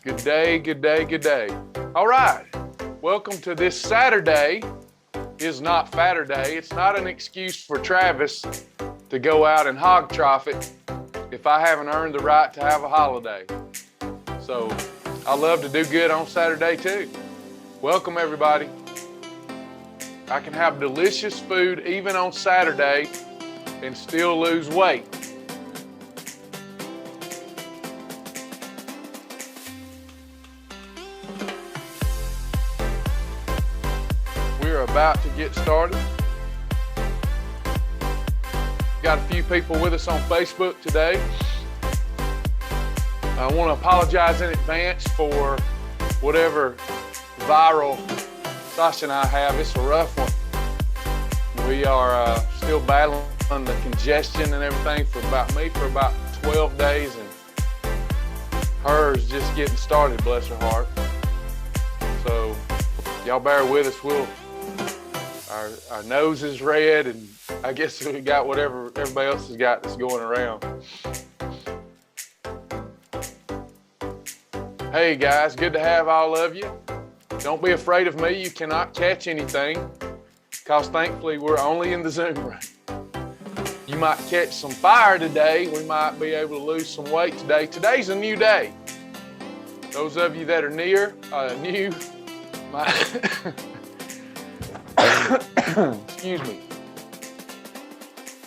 Good day, good day, good day. All right, welcome to this Saturday is not Fatter Day. It's not an excuse for Travis to go out and hog trough it if I haven't earned the right to have a holiday. So I love to do good on Saturday too. Welcome everybody. I can have delicious food even on Saturday and still lose weight. We're about to get started. Got a few people with us on Facebook today. I want to apologize in advance for whatever viral Sasha and I have. It's a rough one. We are still battling the congestion and everything for about 12 days, and hers just getting started, bless her heart. So y'all bear with us. Our nose is red, and I guess we got whatever everybody else has got that's going around. Hey guys, good to have all of you. Don't be afraid of me. You cannot catch anything because thankfully we're only in the Zoom room. You might catch some fire today. We might be able to lose some weight today. Today's a new day. Those of you that are new, excuse me.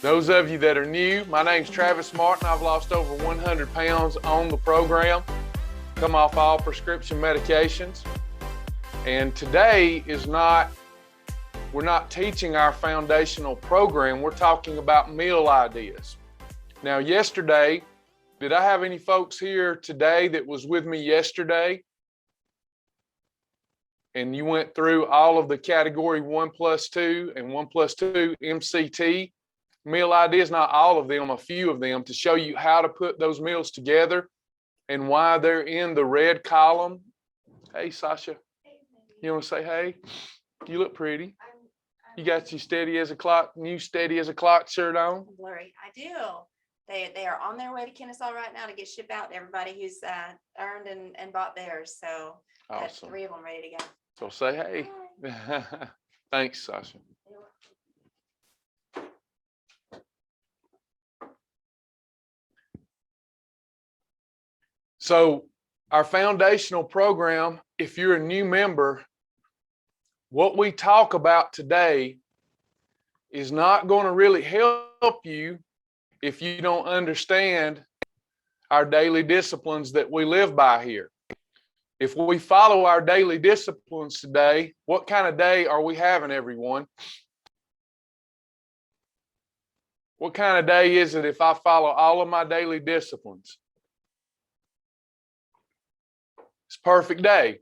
Those of you that are new, my name's Travis Martin. I've lost over 100 pounds on the program, come off all prescription medications. And today we're not teaching our foundational program. We're talking about meal ideas. Now, yesterday, did I have any folks here today that was with me yesterday? And you went through all of the category 1+2 and 1+2 MCT meal ideas, not all of them, a few of them, to show you how to put those meals together and why they're in the red column. Hey, Sasha, you want to say hey? You look pretty. You got your steady as a clock shirt on? Blurry. I do. They are on their way to Kennesaw right now to get shipped out to everybody who's earned and bought theirs. So that's Awesome. 3 of them ready to go. So say hey. Thanks, Sasha. So our foundational program, if you're a new member, what we talk about today is not going to really help you if you don't understand our daily disciplines that we live by here. If we follow our daily disciplines today, what kind of day are we having, everyone? What kind of day is it if I follow all of my daily disciplines? It's a perfect day.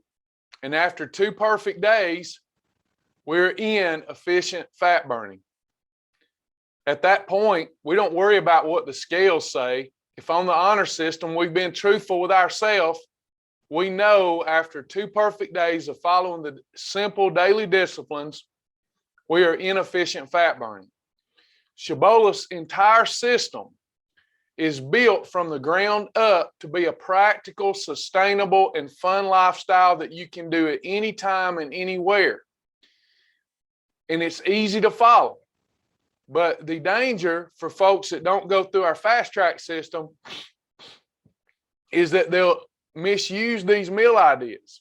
And after 2 perfect days, we're in efficient fat burning. At that point, we don't worry about what the scales say. If on the honor system we've been truthful with ourselves, we know after 2 perfect days of following the simple daily disciplines, we are in efficient fat burning. Shibboleth's entire system is built from the ground up to be a practical, sustainable, and fun lifestyle that you can do at any time and anywhere. And it's easy to follow. But the danger for folks that don't go through our fast track system is that they'll misuse these meal ideas.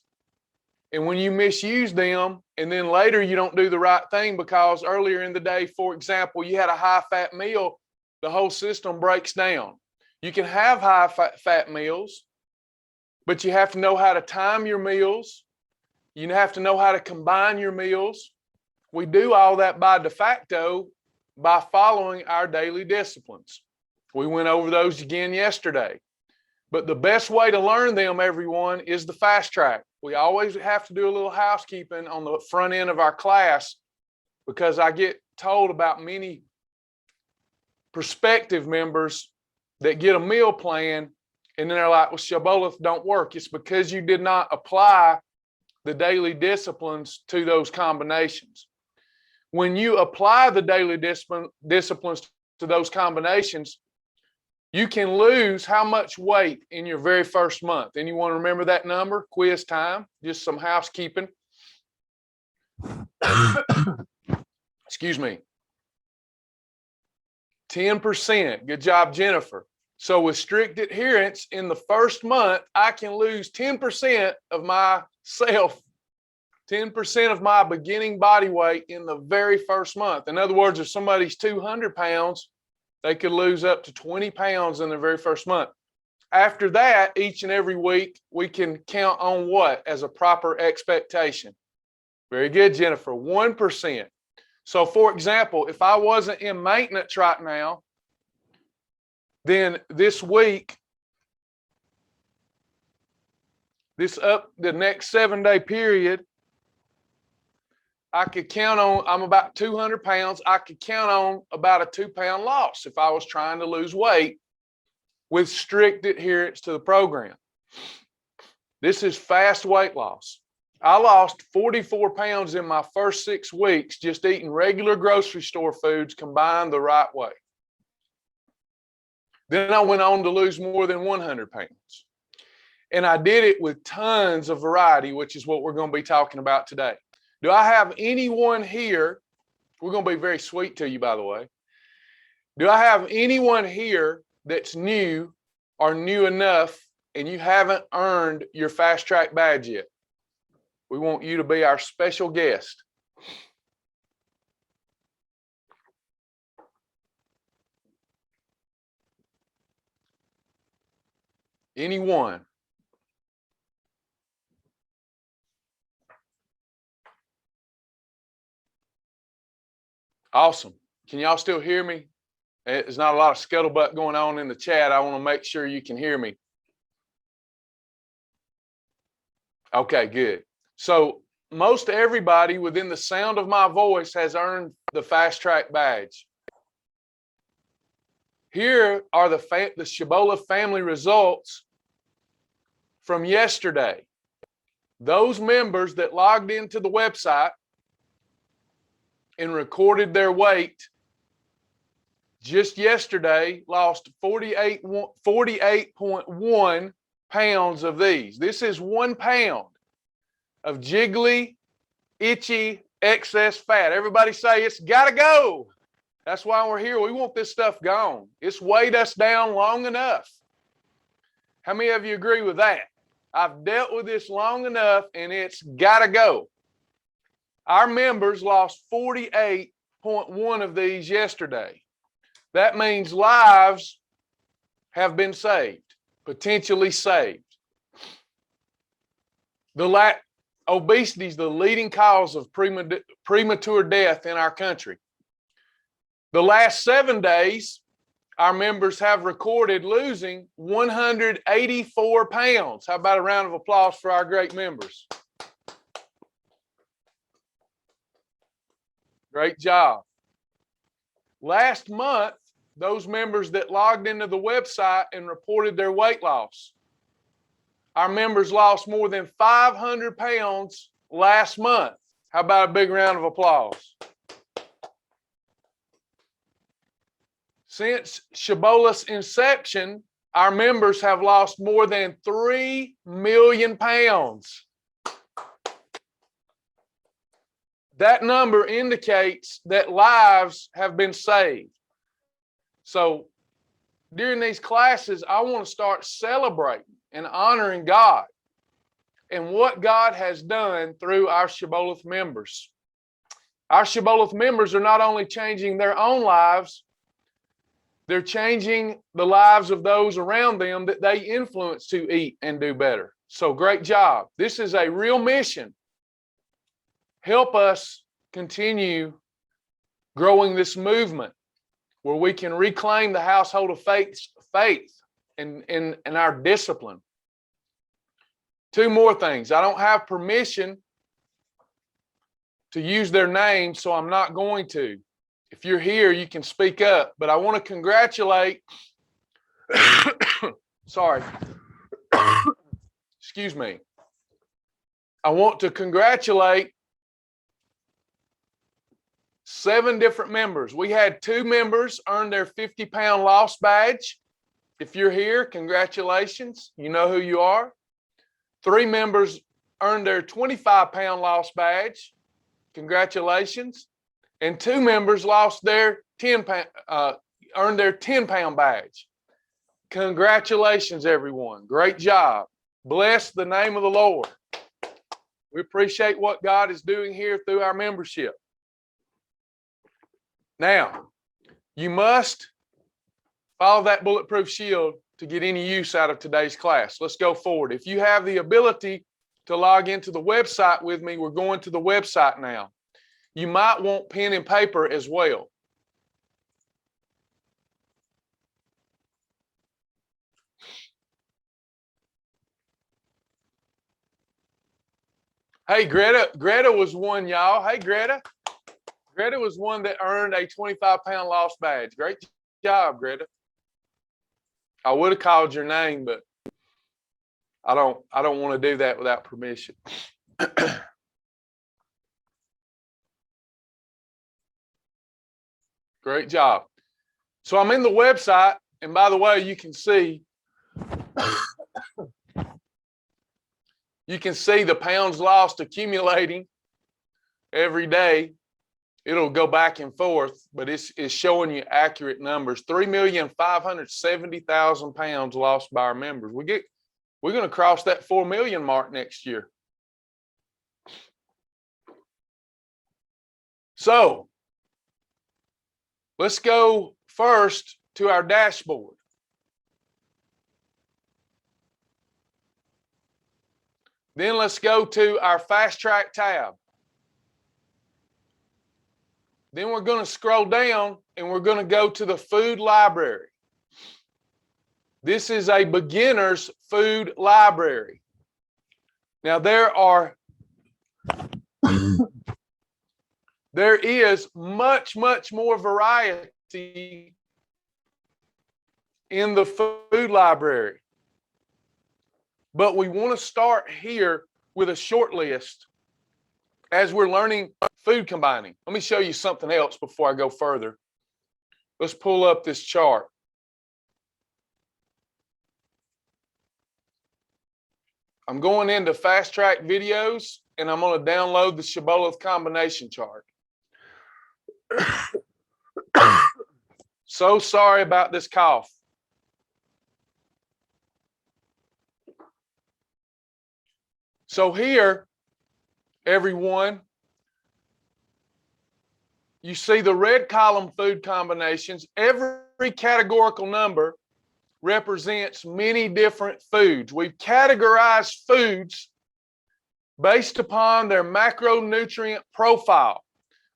And when you misuse them and then later you don't do the right thing because earlier in the day, for example, you had a high fat meal, the whole system breaks down. You can have high fat meals, but you have to know how to time your meals. You have to know how to combine your meals. We do all that by de facto by following our daily disciplines. We went over those again yesterday. But the best way to learn them, everyone, is the fast track. We always have to do a little housekeeping on the front end of our class because I get told about many prospective members that get a meal plan and then they're like, well, Shibboleth don't work. It's because you did not apply the daily disciplines to those combinations. When you apply the daily disciplines to those combinations, You can lose how much weight in your very first month? Anyone remember that number? Quiz time, just some housekeeping. Excuse me. 10%. Good job, Jennifer. So with strict adherence in the first month, I can lose 10% of myself, 10% of my beginning body weight in the very first month. In other words, if somebody's 200 pounds, they could lose up to 20 pounds in their very first month. After that, each and every week, we can count on what as a proper expectation? Very good, Jennifer, 1%. So for example, if I wasn't in maintenance right now, then this week, the next 7-day period, I could count on, I'm about 200 pounds. I could count on about a 2-pound loss if I was trying to lose weight with strict adherence to the program. This is fast weight loss. I lost 44 pounds in my first 6 weeks just eating regular grocery store foods combined the right way. Then I went on to lose more than 100 pounds. And I did it with tons of variety, which is what we're going to be talking about today. Do I have anyone here? We're going to be very sweet to you, by the way. Do I have anyone here that's new or new enough and you haven't earned your fast track badge yet? We want you to be our special guest. Anyone? Awesome. Can y'all still hear me? There's not a lot of scuttlebutt going on in the chat. I want to make sure you can hear me. Okay, good. So most everybody within the sound of my voice has earned the fast track badge. Here are the Shibboleth family results from yesterday. Those members that logged into the website and recorded their weight just yesterday lost 48.1 pounds of these. This is 1 pound of jiggly, itchy, excess fat. Everybody say it's got to go. That's why we're here. We want this stuff gone. It's weighed us down long enough. How many of you agree with that? I've dealt with this long enough and it's got to go. Our members lost 48.1 of these yesterday. That means lives have been saved, potentially saved. Obesity is the leading cause of premature death in our country. The last 7 days, our members have recorded losing 184 pounds. How about a round of applause for our great members? Great job. Last month, those members that logged into the website and reported their weight loss, our members lost more than 500 pounds last month. How about a big round of applause? Since Shibboleth's inception, our members have lost more than 3 million pounds. That number indicates that lives have been saved. So during these classes, I want to start celebrating and honoring God and what God has done through our Shibboleth members. Our Shibboleth members are not only changing their own lives, they're changing the lives of those around them that they influence to eat and do better. So great job. This is a real mission. Help us continue growing this movement where we can reclaim the household of faith and our discipline. 2 more things. I don't have permission to use their names, so I'm not going to. If you're here, you can speak up, but I want to congratulate, sorry, excuse me. I want to congratulate 7 different members. We had 2 members earn their 50-pound loss badge. If you're here, congratulations. You know who you are. 3 members earned their 25-pound loss badge. Congratulations. And 2 members lost their 10-pound, earned their 10-pound badge. Congratulations, everyone. Great job. Bless the name of the Lord. We appreciate what God is doing here through our membership. Now, you must follow that bulletproof shield to get any use out of today's class. Let's go forward. If you have the ability to log into the website with me, we're going to the website now. You might want pen and paper as well. Hey, Greta was one, y'all. Hey, Greta was one that earned a 25-pound loss badge. Great job, Greta. I would have called your name, but I don't want to do that without permission. Great job. So I'm in the website, and by the way, you can see the pounds lost accumulating every day. It'll go back and forth, but it's showing you accurate numbers. 3,570,000 pounds lost by our members. We're going to cross that 4 million mark next year. So let's go first to our dashboard. Then let's go to our fast track tab. Then we're going to scroll down and we're going to go to the food library. This is a beginner's food library. Now there is much more variety in the food library. But we want to start here with a short list as we're learning food combining. Let me show you something else before I go further. Let's pull up this chart. I'm going into fast track videos and I'm going to download the Shibboleth combination chart. So sorry about this cough. So here, everyone, you see the red column food combinations. Every categorical number represents many different foods. We've categorized foods based upon their macronutrient profile.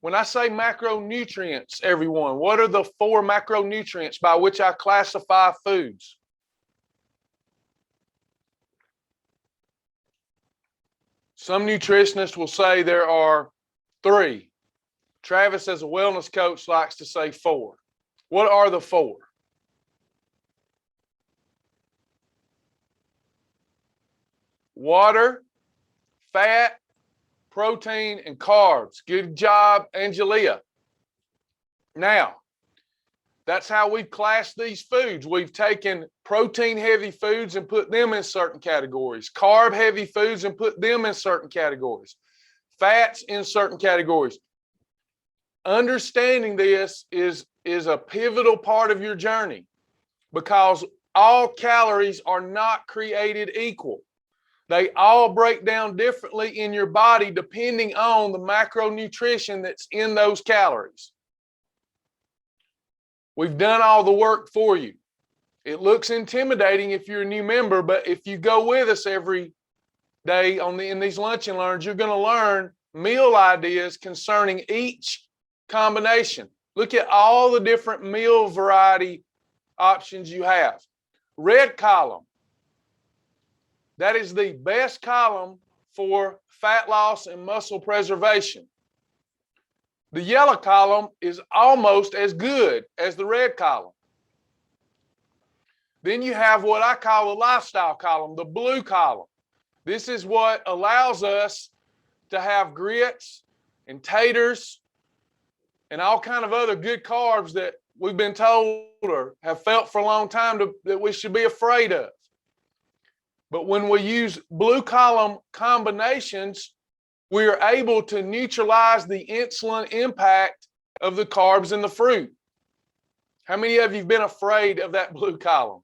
When I say macronutrients, everyone, what are the 4 macronutrients by which I classify foods? Some nutritionists will say there are 3. Travis, as a wellness coach, likes to say 4. What are the 4? Water, fat, protein, and carbs. Good job, Angelia. Now, that's how we've classed these foods. We've taken protein-heavy foods and put them in certain categories, carb-heavy foods and put them in certain categories, fats in certain categories. Understanding this is a pivotal part of your journey because all calories are not created equal. They all break down differently in your body depending on the macronutrition that's in those calories. We've done all the work for you. It looks intimidating if you're a new member, but if you go with us every day in these lunch and learns, you're going to learn meal ideas concerning each combination. Look at all the different meal variety options you have. Red column. That is the best column for fat loss and muscle preservation. The yellow column is almost as good as the red column. Then you have what I call the lifestyle column, the blue column. This is what allows us to have grits and taters and all kind of other good carbs we've been told or have felt for a long time that we should be afraid of. But when we use blue column combinations, we are able to neutralize the insulin impact of the carbs in the fruit. How many of you have been afraid of that blue column?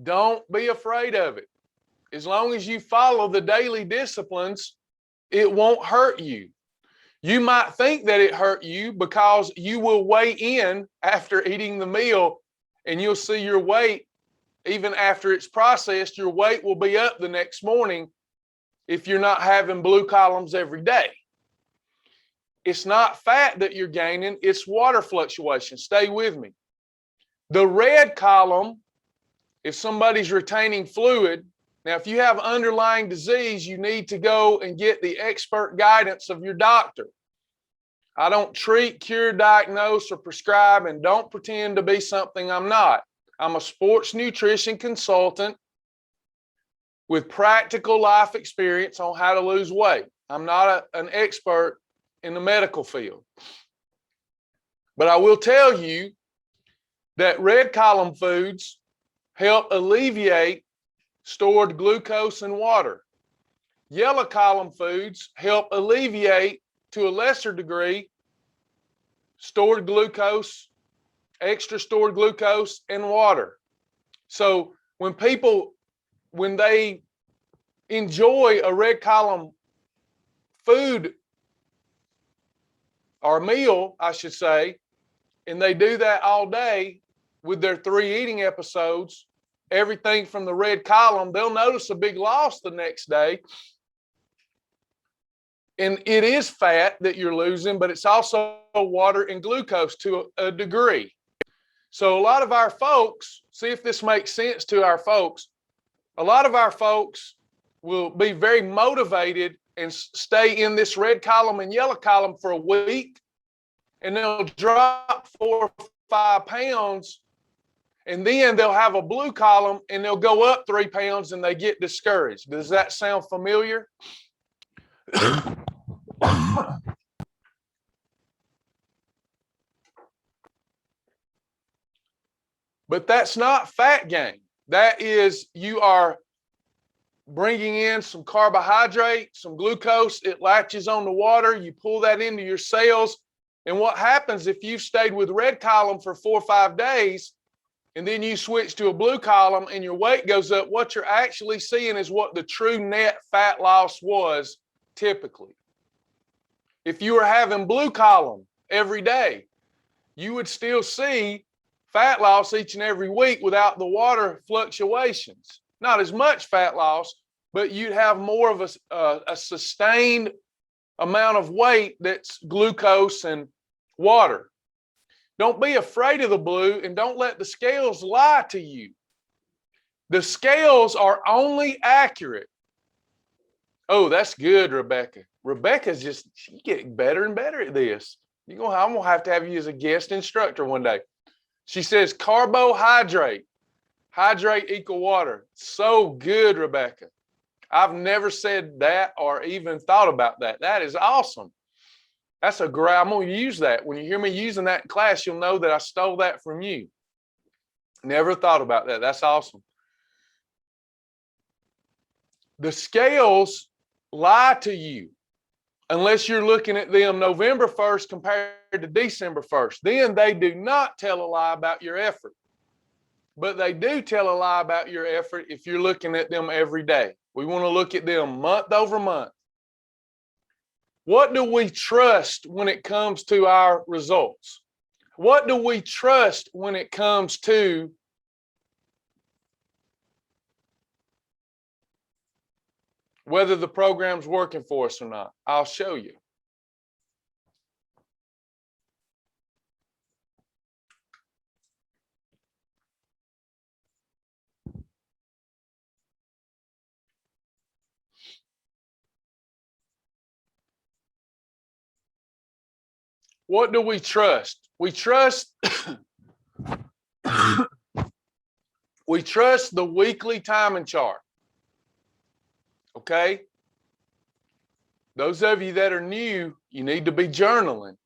Don't be afraid of it. As long as you follow the daily disciplines, it won't hurt you. You might think that it hurt you because you will weigh in after eating the meal and you'll see your weight, even after it's processed, your weight will be up the next morning if you're not having blue columns every day. It's not fat that you're gaining, it's water fluctuation. Stay with me. The red column, if somebody's retaining fluid, now if you have underlying disease, you need to go and get the expert guidance of your doctor. I don't treat, cure, diagnose, or prescribe, and don't pretend to be something I'm not. I'm a sports nutrition consultant with practical life experience on how to lose weight. I'm not an expert in the medical field. But I will tell you that red column foods help alleviate stored glucose and water. Yellow column foods help alleviate, to a lesser degree, stored glucose, extra stored glucose, and water. So when they enjoy a red column food or meal, I should say, and they do that all day with their 3 eating episodes, everything from the red column, they'll notice a big loss the next day. And it is fat that you're losing, but it's also water and glucose to a degree. So a lot of our folks, see if this makes sense to our folks, a lot of our folks will be very motivated and stay in this red column and yellow column for a week, and they'll drop 4 or 5 pounds, and then they'll have a blue column and they'll go up 3 pounds and they get discouraged. Does that sound familiar? But that's not fat gain. That is, you are bringing in some carbohydrate, some glucose, it latches on the water, you pull that into your cells. And what happens if you've stayed with red column for 4 or 5 days, and then you switch to a blue column and your weight goes up, what you're actually seeing is what the true net fat loss was typically. If you were having blue column every day, you would still see fat loss each and every week without the water fluctuations. Not as much fat loss, but you'd have more of a sustained amount of weight that's glucose and water. Don't be afraid of the blue, and don't let the scales lie to you. The scales are only accurate. Oh, that's good, Rebecca. Rebecca's she's getting better and better at this. I'm gonna have to have you as a guest instructor one day. She says carbohydrate, hydrate equal water. So good, Rebecca. I've never said that or even thought about that. That is awesome. That's I'm going to use that. When you hear me using that in class, you'll know that I stole that from you. Never thought about that. That's awesome. The scales lie to you unless you're looking at them November 1st compared to December 1st. Then they do not tell a lie about your effort. But they do tell a lie about your effort if you're looking at them every day. We want to look at them month over month. What do we trust when it comes to our results? What do we trust when it comes to whether the program's working for us or not? I'll show you. What do we trust? We trust we trust the weekly timing chart. Okay? Those of you that are new, you need to be journaling.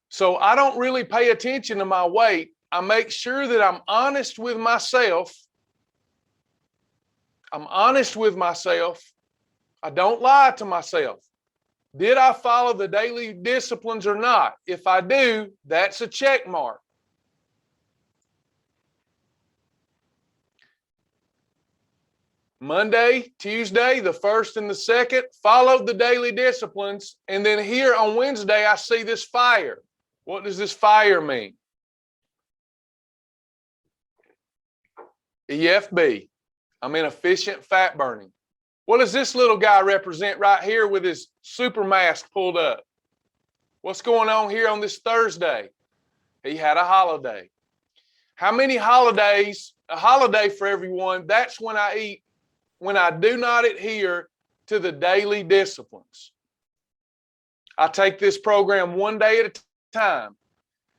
So I don't really pay attention to my weight. I make sure that I'm honest with myself. I'm honest with myself. I don't lie to myself. Did I follow the daily disciplines or not? If I do, that's a check mark. Monday, Tuesday, the first and the second, followed the daily disciplines. And then here on Wednesday, I see this fire. What does this fire mean? EFB. I'm in efficient fat burning. What does this little guy represent right here with his super mask pulled up? What's going on here on this Thursday? He had a holiday. How many holidays? A holiday for everyone. That's when I eat, when I do not adhere to the daily disciplines. I take this program one day at a time.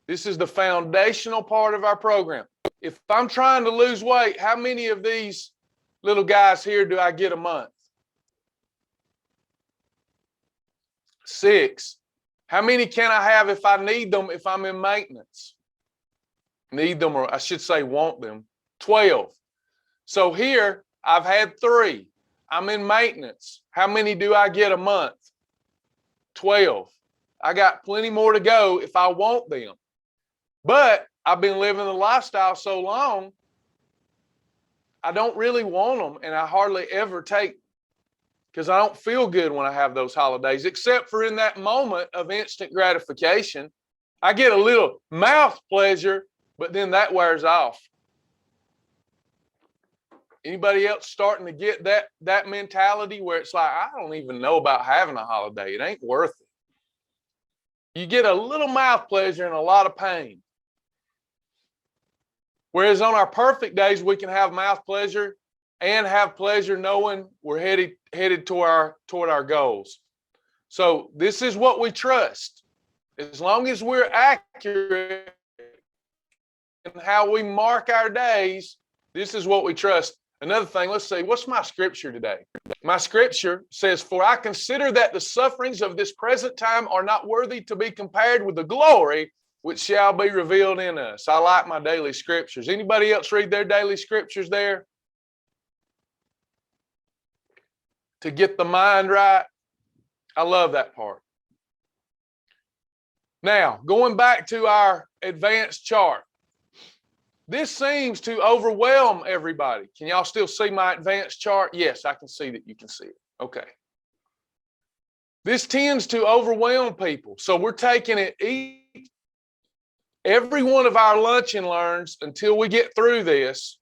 This is the foundational part of our program. If I'm trying to lose weight, how many of these little guys here do I get a month? 6. How many can I have if I need them, if I'm in maintenance? Need them, or I should say want them. 12. So here I've had 3. I'm in maintenance. How many do I get a month? 12. I got plenty more to go if I want them. But I've been living the lifestyle so long, I don't really want them, and I hardly ever take, because I don't feel good when I have those holidays, except for in that moment of instant gratification. I get a little mouth pleasure, but then that wears off. Anybody else starting to get that mentality where it's like, I don't even know about having a holiday. It ain't worth it. You get a little mouth pleasure and a lot of pain. Whereas on our perfect days, we can have mouth pleasure and have pleasure knowing we're headed toward our goals. So this is what we trust. As long as we're accurate in how we mark our days, this is what we trust. Another thing, let's see, what's my scripture today? My scripture says, "For I consider that the sufferings of this present time are not worthy to be compared with the glory which shall be revealed in us." I like my daily scriptures. Anybody else read their daily scriptures there? To get the mind right. I love that part. Now, going back to our advanced chart. This seems to overwhelm everybody. Can y'all still see my advanced chart? Yes, I can see that you can see it. Okay. This tends to overwhelm people. So we're taking it every one of our lunch and learns until we get through this.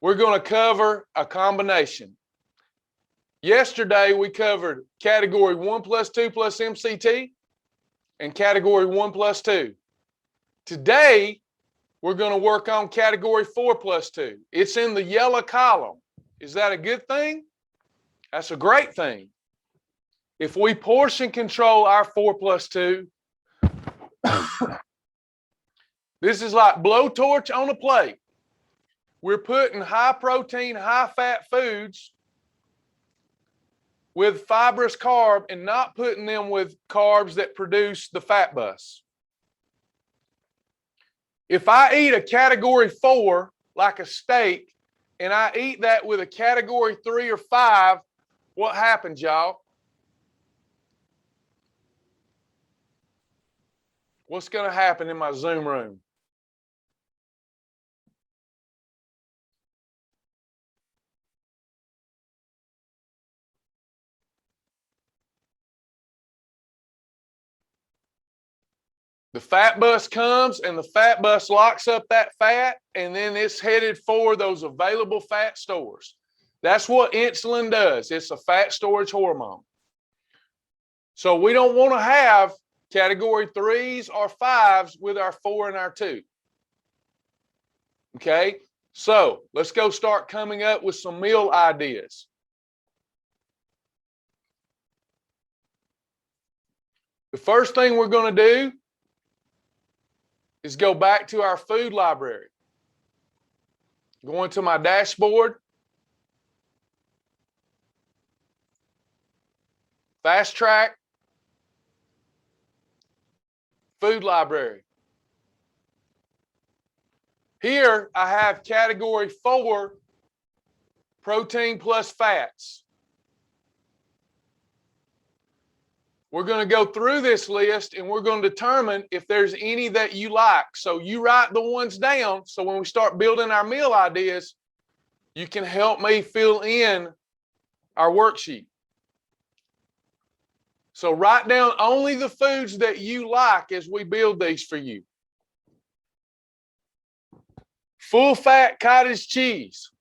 We're going to cover a combination. Yesterday, we covered category 1 plus 2 plus MCT and category 1 plus 2. Today, we're going to work on category 4 plus 2. It's in the yellow column. Is that a good thing? That's a great thing. If we portion control our 4 plus 2, this is like blowtorch on a plate. We're putting high protein, high fat foods with fibrous carb and not putting them with carbs that produce the fat bus. If I eat a category 4, like a steak, and I eat that with a category 3 or 5, what happens, y'all? What's going to happen in my Zoom room? The fat bus comes and the fat bus locks up that fat, and then it's headed for those available fat stores. That's what insulin does. It's a fat storage hormone. So we don't want to have category 3s or 5s with our 4 and our 2. Okay, so let's go start coming up with some meal ideas. The first thing we're going to do is go back to our food library. Going to my dashboard. Fast Track, Food Library. Here I have category 4, protein plus fats. We're going to go through this list and we're going to determine if there's any that you like. So you write the ones down so when we start building our meal ideas, you can help me fill in our worksheet. So write down only the foods that you like as we build these for you. Full fat cottage cheese.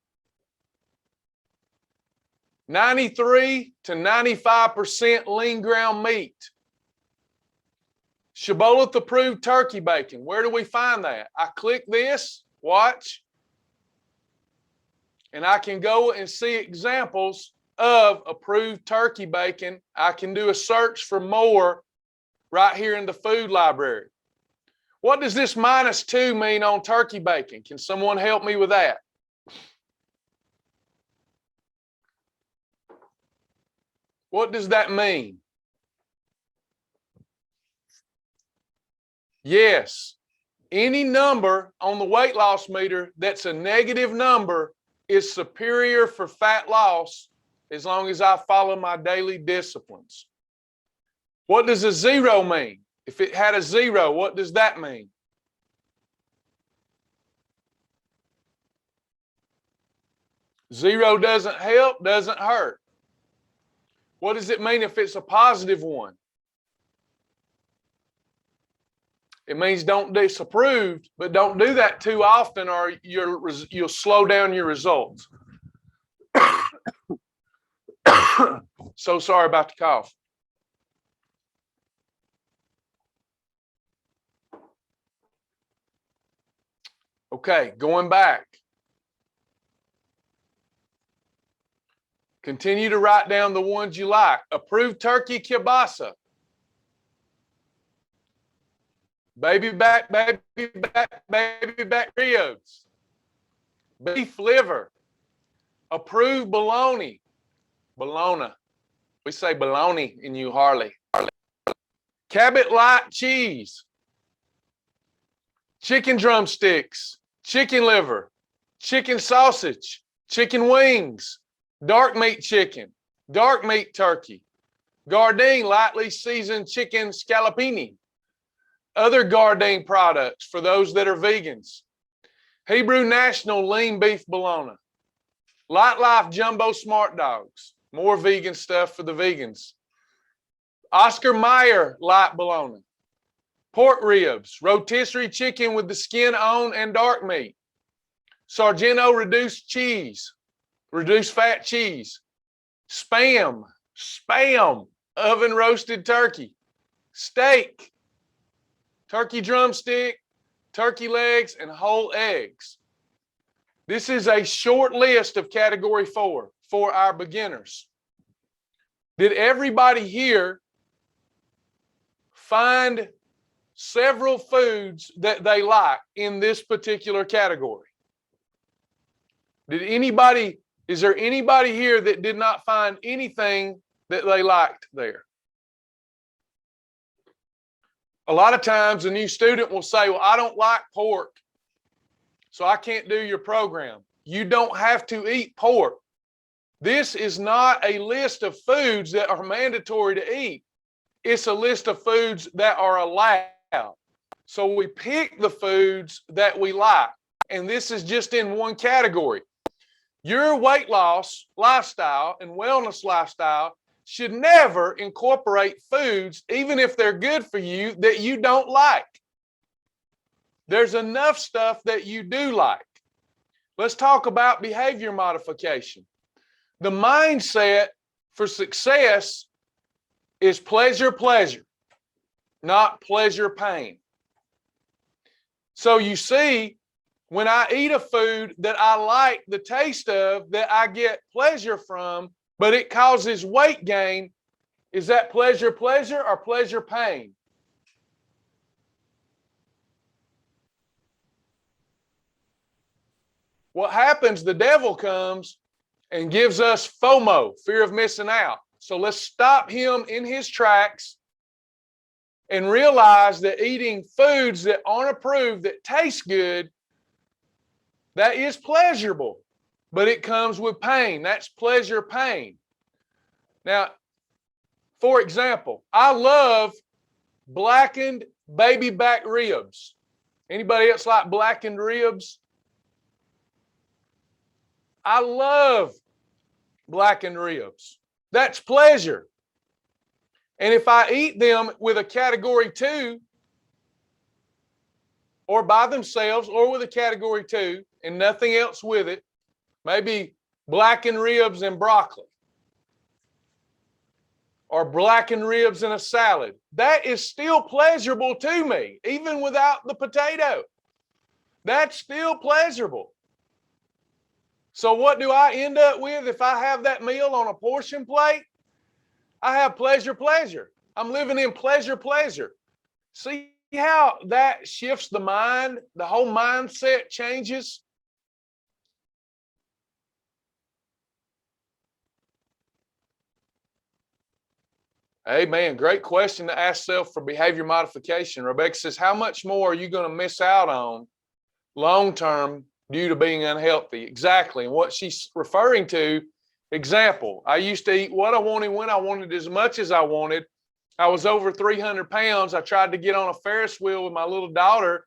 93 to 95% lean ground meat. Shibboleth approved turkey bacon. Where do we find that? I click this, watch, and I can go and see examples of approved turkey bacon. I can do a search for more right here in the food library. What does this -2 mean on turkey bacon? Can someone help me with that? What does that mean? Yes, any number on the weight loss meter that's a negative number is superior for fat loss as long as I follow my daily disciplines. What does a 0 mean? If it had a 0, what does that mean? Zero doesn't help, doesn't hurt. What does it mean if it's a +1? It means don't disapprove, but don't do that too often or you'll slow down your results. So sorry about the cough. Okay, going back. Continue to write down the ones you like. Approved turkey kielbasa. Baby back ribs. Beef liver. Approved bologna. Bologna. We say bologna in you Harley. Cabot light cheese. Chicken drumsticks. Chicken liver. Chicken sausage. Chicken wings. Dark meat chicken, dark meat turkey, Gardein lightly seasoned chicken scallopini, other Gardein products for those that are vegans, Hebrew National lean beef bologna, Light Life jumbo smart dogs, more vegan stuff for the vegans, Oscar Mayer light bologna, pork ribs, rotisserie chicken with the skin on and dark meat, Sargento reduced cheese, reduced fat cheese, spam, oven roasted turkey, steak, turkey drumstick, turkey legs, and whole eggs. This is a short list of category 4 for our beginners. Did everybody here find several foods that they like in this particular category? Is there anybody here that did not find anything that they liked there? A lot of times a new student will say, well, I don't like pork, so I can't do your program. You don't have to eat pork. This is not a list of foods that are mandatory to eat. It's a list of foods that are allowed. So we pick the foods that we like, and this is just in one category. Your weight loss lifestyle and wellness lifestyle should never incorporate foods, even if they're good for you, that you don't like. There's enough stuff that you do like. Let's talk about behavior modification. The mindset for success is pleasure, not pleasure, pain. So you see, when I eat a food that I like the taste of, that I get pleasure from, but it causes weight gain, is that pleasure or pleasure pain? What happens, the devil comes and gives us FOMO, fear of missing out. So let's stop him in his tracks and realize that eating foods that aren't approved, that taste good, that is pleasurable, but it comes with pain. That's pleasure pain. Now, for example, I love blackened baby back ribs. Anybody else like blackened ribs? I love blackened ribs. That's pleasure. And if I eat them with a category 2, or by themselves, or with a category 2, and nothing else with it, maybe blackened ribs and broccoli, or blackened ribs in a salad, that is still pleasurable to me, even without the potato. That's still pleasurable. So what do I end up with if I have that meal on a portion plate? I have pleasure. I'm living in pleasure. See how that shifts the mind? The whole mindset changes. Amen. Great question to ask self for behavior modification. Rebecca says, how much more are you going to miss out on long-term due to being unhealthy? Exactly. And what she's referring to, example, I used to eat what I wanted when I wanted, as much as I wanted. I was over 300 pounds. I tried to get on a Ferris wheel with my little daughter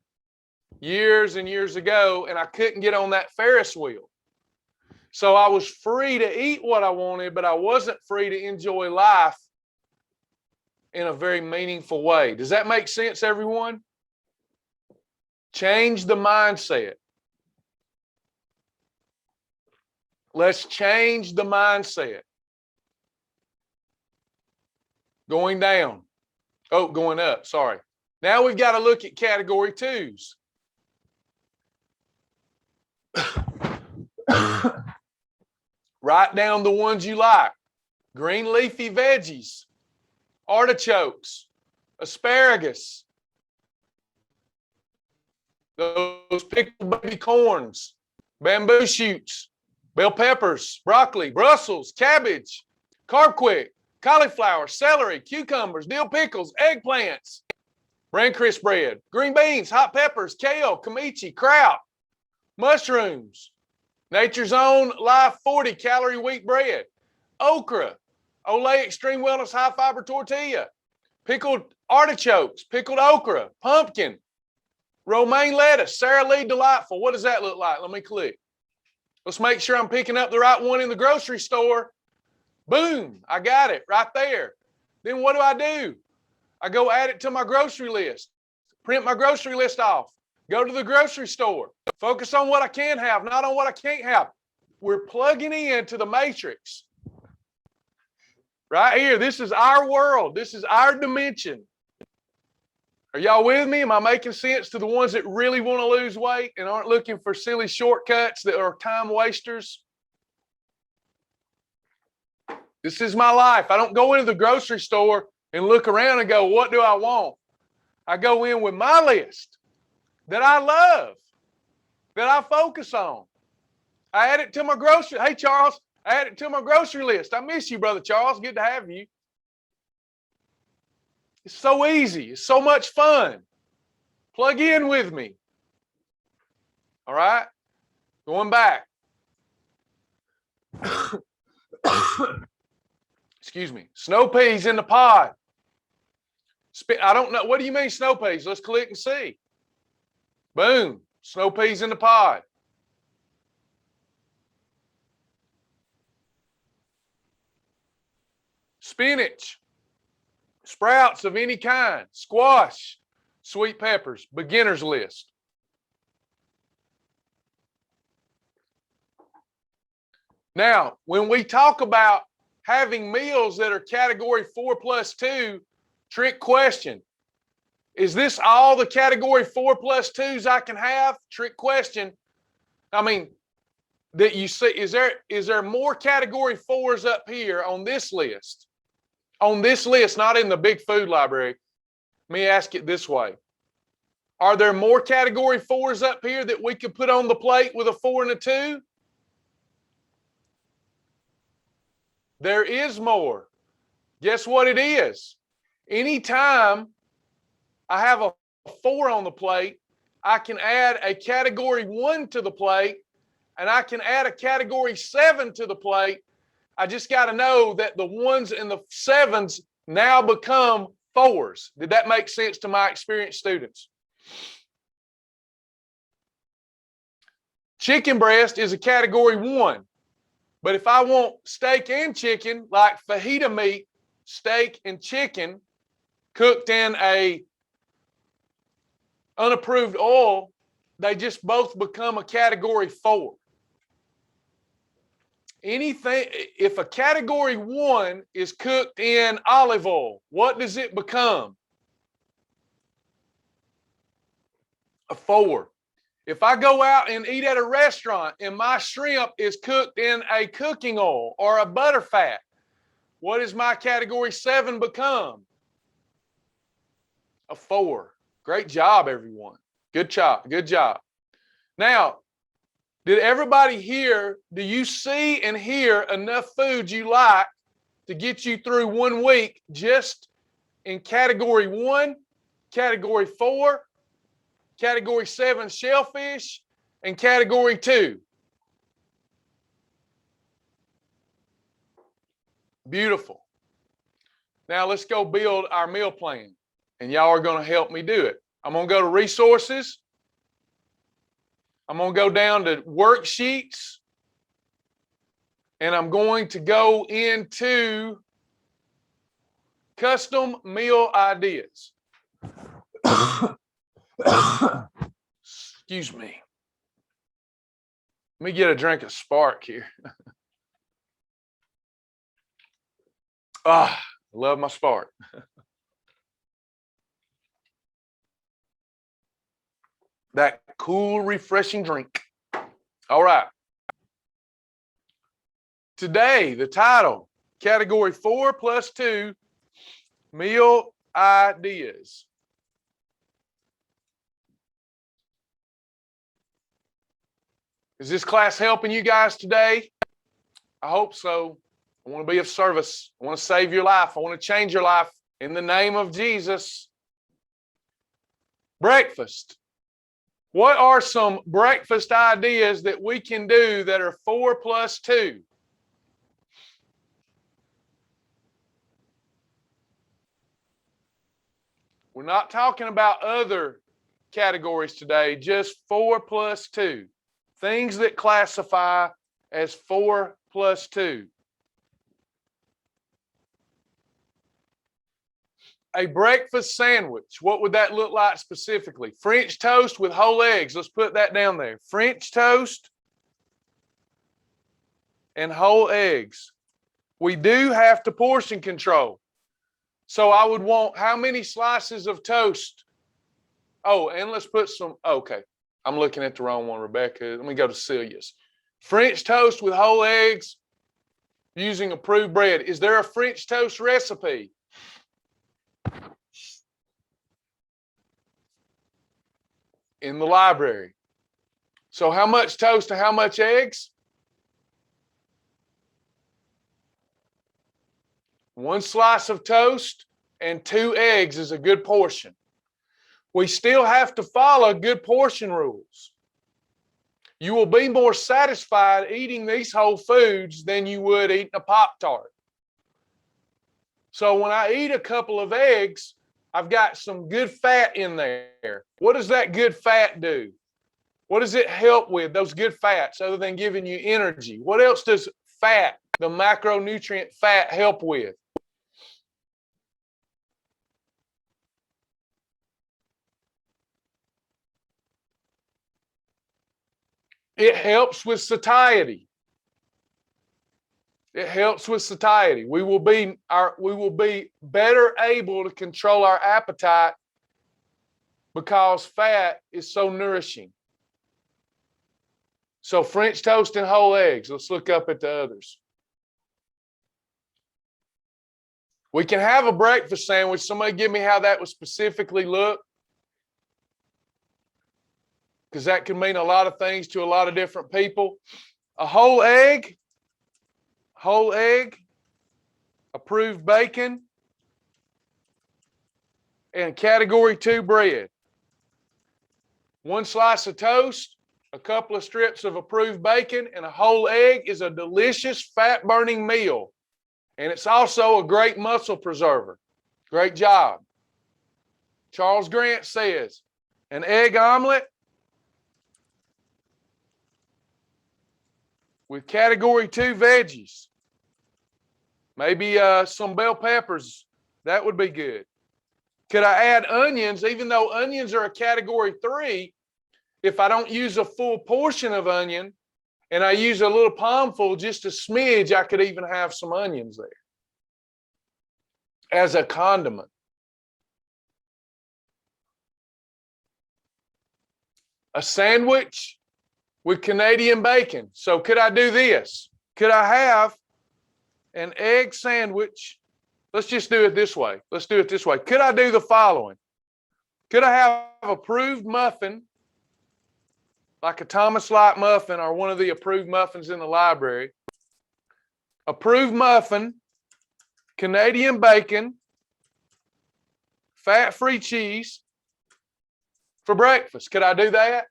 years and years ago, and I couldn't get on that Ferris wheel. So I was free to eat what I wanted, but I wasn't free to enjoy life in a very meaningful way. Does that make sense, everyone? Change the mindset. Let's change the mindset. Going down. Oh, going up, sorry. Now we've got to look at category 2s. Write down the ones you like. Green leafy veggies, artichokes, asparagus, those pickled baby corns, bamboo shoots, bell peppers, broccoli, Brussels, cabbage, carb-quick, cauliflower, celery, cucumbers, dill pickles, eggplants, bran crisp bread, green beans, hot peppers, kale, kimchi, kraut, mushrooms, Nature's Own Life 40 calorie wheat bread, okra, Olay Extreme Wellness high fiber tortilla, pickled artichokes, pickled okra, pumpkin, romaine lettuce, Sara Lee Delightful. What does that look like? Let me click. Let's make sure I'm picking up the right one in the grocery store. Boom, I got it right there. Then what do? I go add it to my grocery list, print my grocery list off, go to the grocery store, focus on what I can have, not on what I can't have. We're plugging into the matrix. Right here, this is our world. This is our dimension. Are y'all with me? Am I making sense to the ones that really want to lose weight and aren't looking for silly shortcuts that are time wasters? This is my life. I don't go into the grocery store and look around and go, what do I want? I go in with my list that I love, that I focus on. I add it to my grocery. Hey, Charles, I add it to my grocery list. I miss you, Brother Charles. Good to have you. It's so easy. It's so much fun. Plug in with me. All right? Going back. Excuse me. Snow peas in the pod. I don't know. What do you mean snow peas? Let's click and see. Boom. Snow peas in the pod. Spinach. Sprouts of any kind. Squash. Sweet peppers. Beginner's list. Now, when we talk about having meals that are category 4+2, trick question. Is this all the category 4+2s I can have? Trick question. I mean, that you see, is there more category 4s up here on this list? On this list, not in the big food library. Let me ask it this way. Are there more category 4s up here that we could put on the plate with a 4 and a 2? There is more. Guess what it is? Anytime I have a 4 on the plate, I can add a category 1 to the plate, and I can add a category 7 to the plate. I just got to know that the 1s and the 7s now become 4s. Did that make sense to my experienced students? Chicken breast is a category 1. But if I want steak and chicken, like fajita meat, steak and chicken, cooked in a unapproved oil, they just both become a category 4. Anything, if a category 1 is cooked in olive oil, what does it become? A 4. If I go out and eat at a restaurant and my shrimp is cooked in a cooking oil or a butter fat, what does my category 7 become? A 4. Great job, everyone. Good job. Good job. Now, did everybody here, do you see and hear enough food you like to get you through 1 week just in category 1, category 4, category 7 shellfish, and category 2? Beautiful. Now let's go build our meal plan, and y'all are going to help me do it. I'm going to go to resources. I'm going to go down to worksheets, and I'm going to go into custom meal ideas. Excuse me. Let me get a drink of Spark here. I love my Spark. That cool, refreshing drink. All right. Today, the title, category 4 plus 2, meal ideas. Is this class helping you guys today? I hope so. I want to be of service. I want to save your life. I want to change your life in the name of Jesus. Breakfast. What are some breakfast ideas that we can do that are 4 plus 2? We're not talking about other categories today, just 4 plus 2. Things that classify as 4 plus 2. A breakfast sandwich, what would that look like specifically? French toast with whole eggs. Let's put that down there. French toast and whole eggs. We do have to portion control. So I would want how many slices of toast? Oh, and let's put some, okay. I'm looking at the wrong one, Rebecca. Let me go to Celia's. French toast with whole eggs using approved bread. Is there a French toast recipe? In the library. So how much toast and how much eggs? 1 slice of toast and 2 eggs is a good portion. We still have to follow good portion rules. You will be more satisfied eating these whole foods than you would eating a Pop-Tart. So when I eat a couple of eggs, I've got some good fat in there. What does that good fat do? What does it help with, those good fats, other than giving you energy? What else does fat, the macronutrient fat, help with? It helps with satiety. It helps with satiety. We will be better able to control our appetite because fat is so nourishing. So French toast and whole eggs. Let's look up at the others. We can have a breakfast sandwich. Somebody give me how that would specifically look. Because that can mean a lot of things to a lot of different people. A whole egg. approved bacon, and category 2 bread. 1 slice of toast, a couple of strips of approved bacon, and a whole egg is a delicious fat-burning meal. And it's also a great muscle preserver. Great job. Charles Grant says, an egg omelet with category 2 veggies. Maybe some bell peppers. That would be good. Could I add onions, even though onions are a category 3? If I don't use a full portion of onion and I use a little palmful, just a smidge, I could even have some onions there as a condiment. A sandwich with Canadian bacon. So could I do this? Could I have an egg sandwich? Let's just do it this way. Let's do it this way. Could I do the following? Could I have approved muffin, like a Thomas Light muffin or one of the approved muffins in the library? Approved muffin, Canadian bacon, fat-free cheese for breakfast. Could I do that?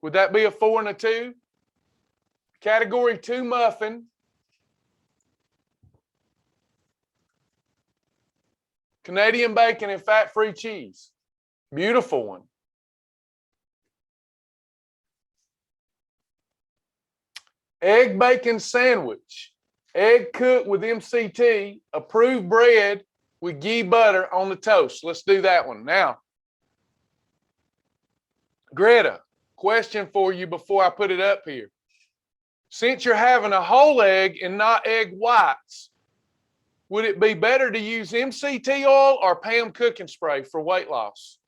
Would that be a 4 and a 2? Category 2 muffin, Canadian bacon and fat-free cheese. Beautiful one. Egg bacon sandwich. Egg cooked with MCT, approved bread with ghee butter on the toast. Let's do that one. Now, Greta, question for you before I put it up here. Since you're having a whole egg and not egg whites, would it be better to use MCT oil or Pam cooking spray for weight loss?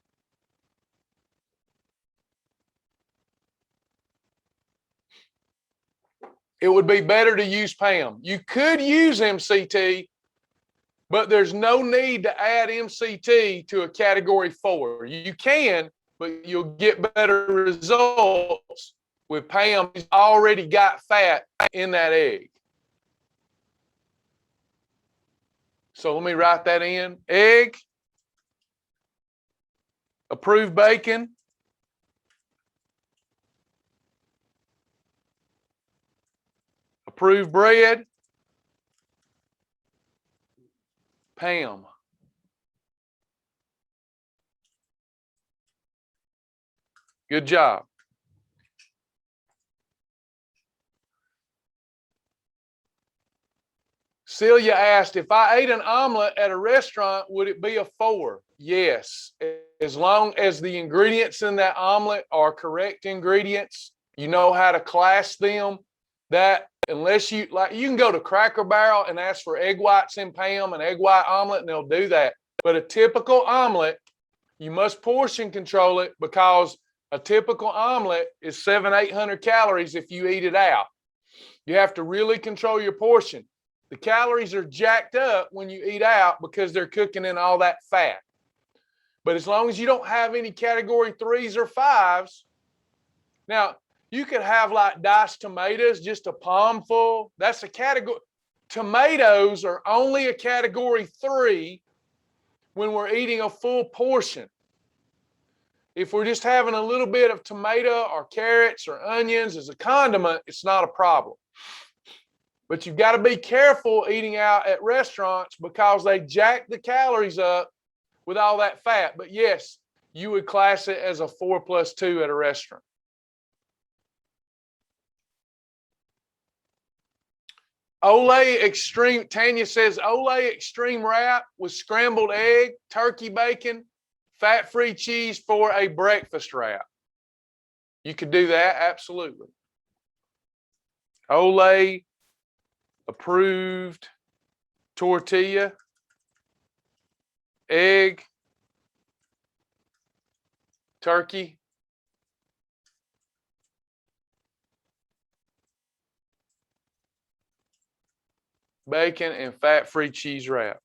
It would be better to use Pam. You could use MCT, but there's no need to add MCT to a category 4. You can, but you'll get better results with Pam. Who's already got fat in that egg. So let me write that in. Egg, approved bacon, approved bread, Pam. Good job. Celia asked, if I ate an omelet at a restaurant, would it be a 4? Yes, as long as the ingredients in that omelet are correct ingredients, you know how to class them. That unless you can go to Cracker Barrel and ask for egg whites in Pam, an egg white omelet, and they'll do that. But a typical omelet, you must portion control it, because a typical omelet is 700-800 calories if you eat it out. You have to really control your portion. The calories are jacked up when you eat out because they're cooking in all that fat. But as long as you don't have any category 3s or 5s, now you could have like diced tomatoes, just a palmful. That's a category. Tomatoes are only a category 3 when we're eating a full portion. If we're just having a little bit of tomato or carrots or onions as a condiment, it's not a problem. But you've got to be careful eating out at restaurants because they jack the calories up with all that fat. But yes, you would class it as a 4+2 at a restaurant. Olay Extreme, Tanya says, Olay Extreme wrap with scrambled egg, turkey bacon, fat-free cheese for a breakfast wrap. You could do that, absolutely. Olay approved tortilla, egg, turkey, bacon, and fat-free cheese wrap.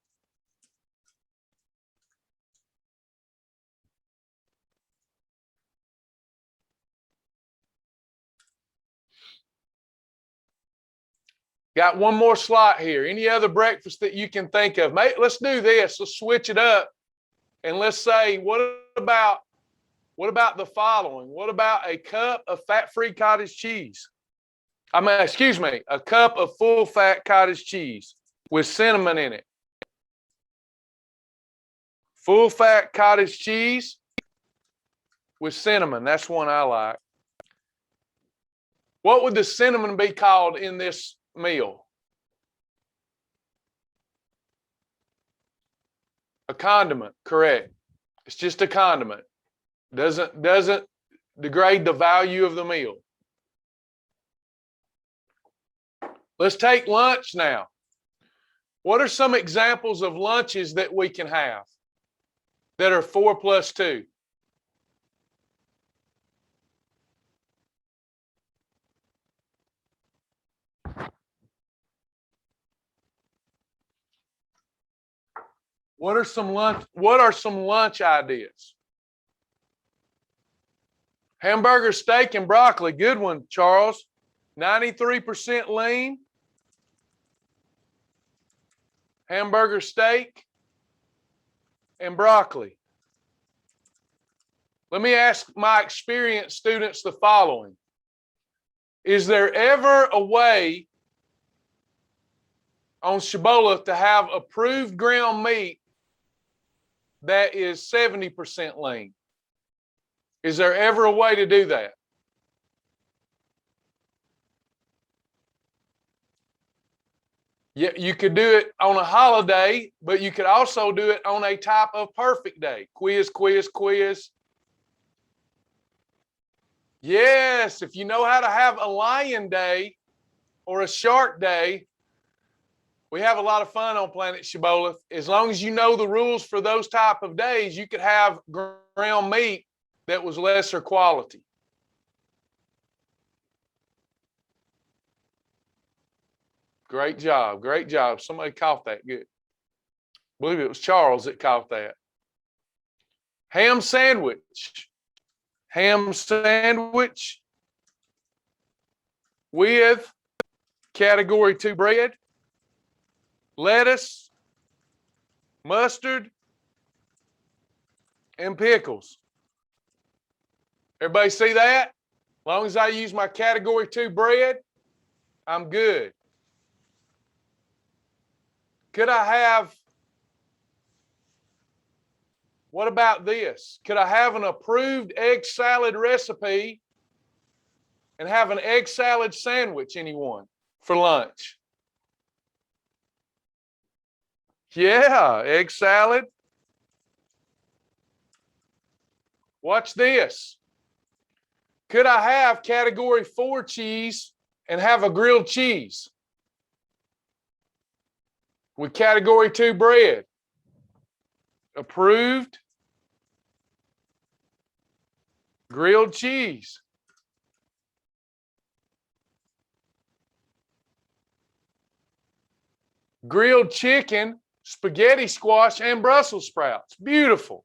Got one more slot here. Any other breakfast that you can think of? Let's do this. Let's switch it up. And let's say, what about the following? What about a cup of fat-free cottage cheese? A cup of full-fat cottage cheese with cinnamon in it. Full-fat cottage cheese with cinnamon. That's one I like. What would the cinnamon be called in this meal? A condiment, correct. It's just a condiment. Doesn't degrade the value of the meal. Let's take lunch now. What are some examples of lunches that we can have that are 4 plus 2? What are some lunch ideas? Hamburger, steak, and broccoli. Good one, Charles. 93% lean. Hamburger, steak, and broccoli. Let me ask my experienced students the following. Is there ever a way on Shibboleth to have approved ground meat that is 70% lean? Is there ever a way to do that? Yeah, you could do it on a holiday, but you could also do it on a type of perfect day. Quiz, quiz, quiz. Yes, if you know how to have a lion day or a shark day, we have a lot of fun on Planet Shibboleth. As long as you know the rules for those type of days, you could have ground meat that was lesser quality. Great job, great job. Somebody caught that good. I believe it was Charles that caught that. Ham sandwich. Ham sandwich with category 2 bread, lettuce, mustard, and pickles. Everybody see that? As long as I use my category 2 bread, I'm good. Could I have, what about this? Could I have an approved egg salad recipe and have an egg salad sandwich, anyone, for lunch? Yeah, egg salad. Watch this. Could I have category 4 cheese and have a grilled cheese with category 2 bread? Approved grilled cheese. Grilled chicken, spaghetti squash, and Brussels sprouts. Beautiful.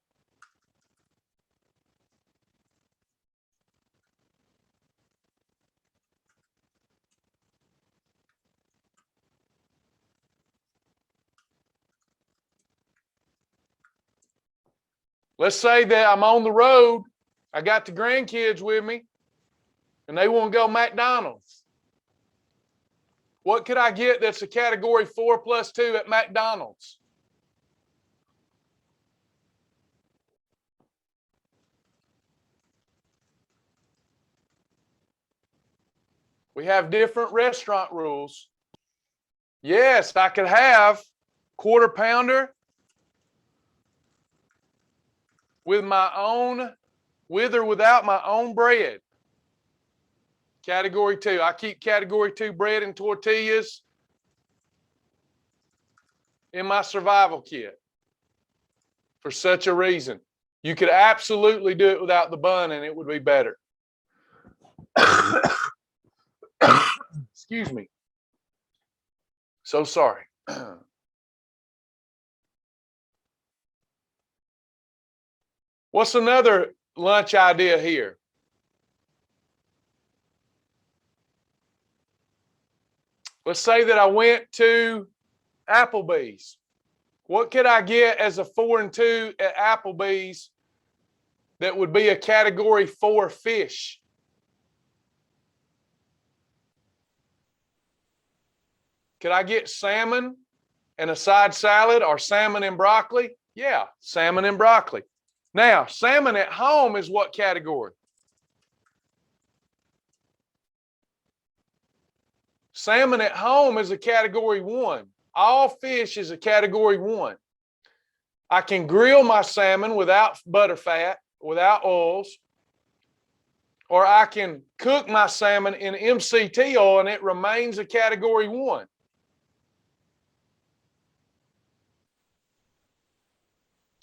Let's say that I'm on the road, I got the grandkids with me, and they want to go McDonald's. What could I get that's a category 4 plus 2 at McDonald's? We have different restaurant rules. Yes, I could have quarter pounder with or without my own bread. Category 2. I keep category 2 bread and tortillas in my survival kit for such a reason. You could absolutely do it without the bun and it would be better. Excuse me. So sorry. What's another lunch idea here? Let's say that I went to Applebee's. What could I get as a 4 and 2 at Applebee's that would be a category 4 fish? Could I get salmon and a side salad, or salmon and broccoli? Yeah, salmon and broccoli. Now, salmon at home is what category? Salmon at home is a category 1. All fish is a category 1. I can grill my salmon without butter fat, without oils, or I can cook my salmon in MCT oil and it remains a category 1.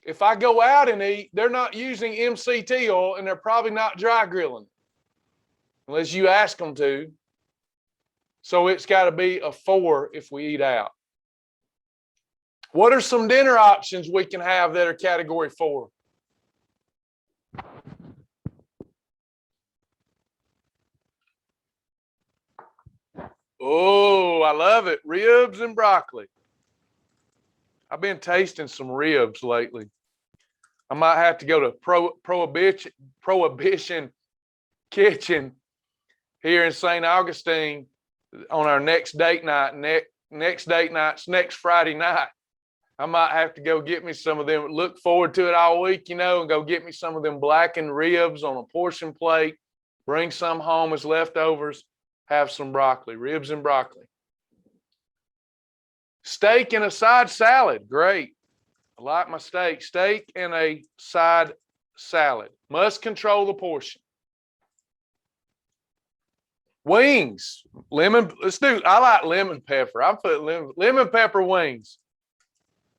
If I go out and eat, they're not using MCT oil and they're probably not dry grilling unless you ask them to. So it's got to be a 4 if we eat out. What are some dinner options we can have that are category 4? Oh, I love it. Ribs and broccoli. I've been tasting some ribs lately. I might have to go to Prohibition Kitchen here in St. Augustine on our next date night. Next date night's next Friday night. I might have to go get me some of them. Look forward to it all week, and go get me some of them blackened ribs on a portion plate. Bring some home as leftovers. Have some broccoli, ribs and broccoli. Steak and a side salad. Great. I like my steak. Steak and a side salad. Must control the portion. Wings. I like lemon pepper. I'm putting lemon pepper wings.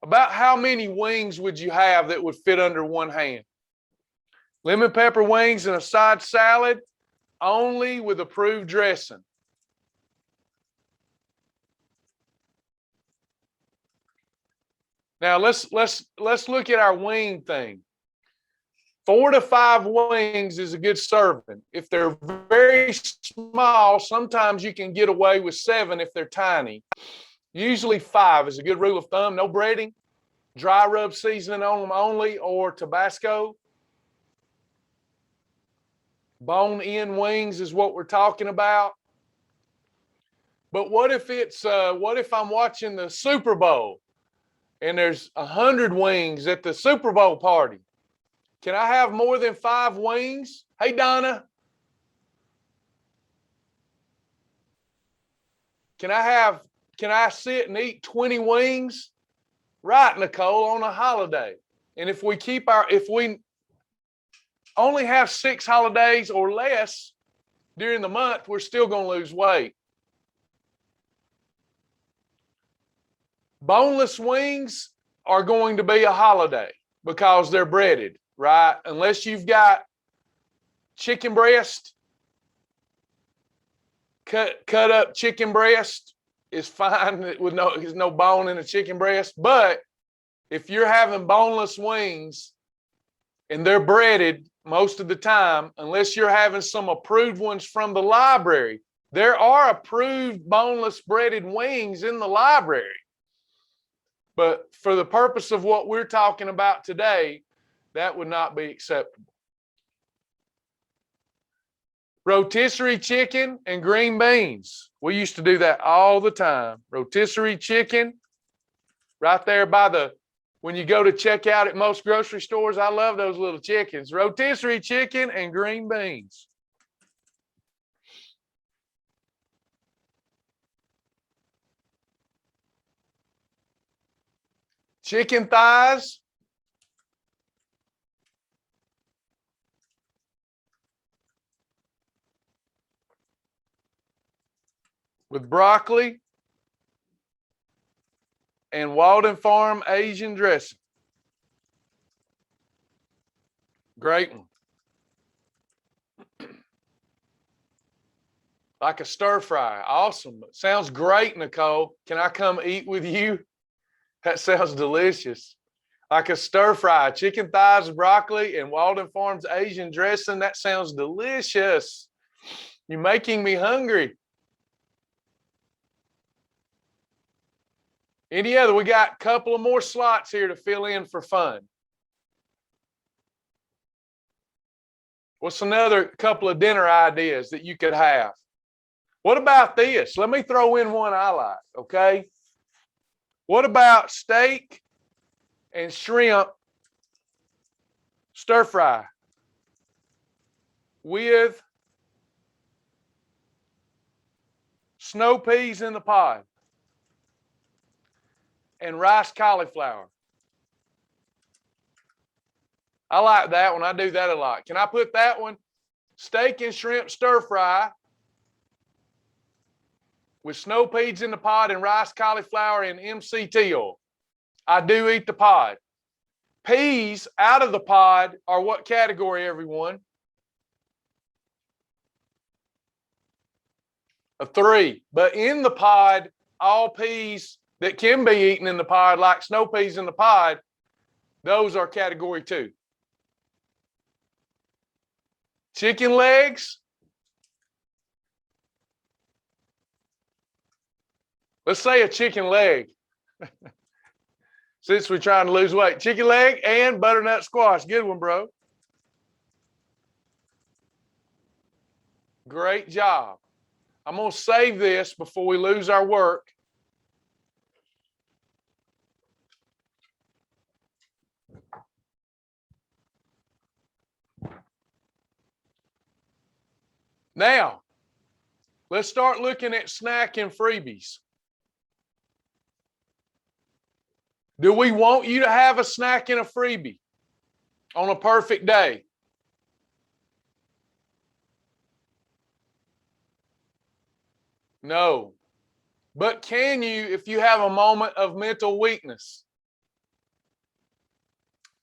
About how many wings would you have that would fit under one hand? Lemon pepper wings and a side salad, only with approved dressing. Now let's look at our wing thing. 4 to 5 wings is a good serving. If they're very small, sometimes you can get away with 7 if they're tiny. Usually 5 is a good rule of thumb. No breading, dry rub seasoning on them only, or Tabasco. Bone-in wings is what we're talking about. But what if I'm watching the Super Bowl and there's 100 wings at the Super Bowl party? Can I have more than 5 wings? Hey, Donna. Can I sit and eat 20 wings? Right, Nicole, on a holiday. And if we only have 6 holidays or less during the month, we're still going to lose weight. Boneless wings are going to be a holiday because they're breaded, right? Unless you've got chicken breast, cut up chicken breast is fine with there's no bone in a chicken breast. But if you're having boneless wings and they're breaded most of the time, unless you're having some approved ones from the library, there are approved boneless breaded wings in the library. But for the purpose of what we're talking about today, that would not be acceptable. Rotisserie chicken and green beans. We used to do that all the time. Rotisserie chicken, right there when you go to check out at most grocery stores, I love those little chickens. Rotisserie chicken and green beans. Chicken thighs. With broccoli and Walden Farm Asian dressing. Great one. Like a stir fry. Awesome. Sounds great, Nicole. Can I come eat with you? That sounds delicious. Like a stir fry. Chicken thighs, broccoli, and Walden Farms Asian dressing. That sounds delicious. You're making me hungry. Any other? We got a couple of more slots here to fill in for fun. What's another couple of dinner ideas that you could have? What about this? Let me throw in one I like, okay? What about steak and shrimp stir fry with snow peas in the pod and rice cauliflower? I like that one. I do that a lot. Can I put that one? Steak and shrimp stir fry with snow peas in the pod and rice cauliflower and MCT oil. I do eat the pod. Peas out of the pod are what category, everyone? A 3. But in the pod, all peas that can be eaten in the pod, like snow peas in the pod, those are category 2. Chicken legs. Let's say a chicken leg. Since we're trying to lose weight. Chicken leg and butternut squash. Good one, bro. Great job. I'm going to save this before we lose our work. Now, let's start looking at snack and freebies. Do we want you to have a snack and a freebie on a perfect day? No. But can you if you have a moment of mental weakness?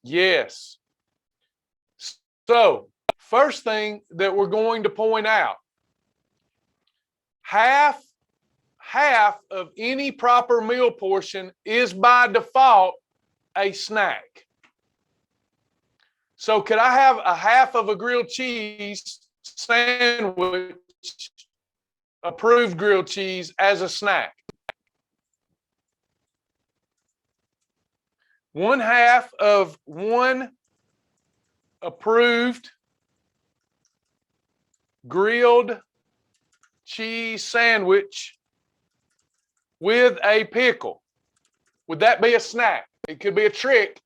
Yes. So, first thing that we're going to point out, half of any proper meal portion is by default a snack. So could I have a half of a grilled cheese sandwich, approved grilled cheese, as a snack? 1/2 of one approved grilled cheese sandwich with a pickle. Would that be a snack? It could be a trick.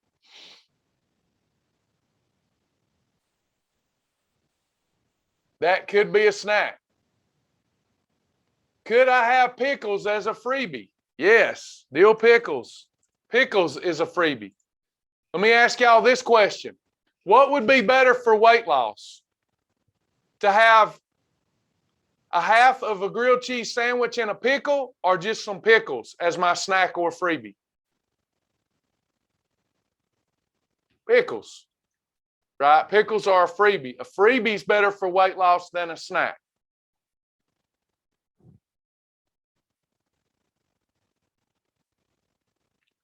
That could be a snack. Could I have pickles as a freebie? Yes, dill pickles. Pickles is a freebie. Let me ask y'all this question. What would be better for weight loss? To have a half of a grilled cheese sandwich and a pickle, or just some pickles as my snack or freebie? Pickles, right? Pickles are a freebie. A freebie is better for weight loss than a snack.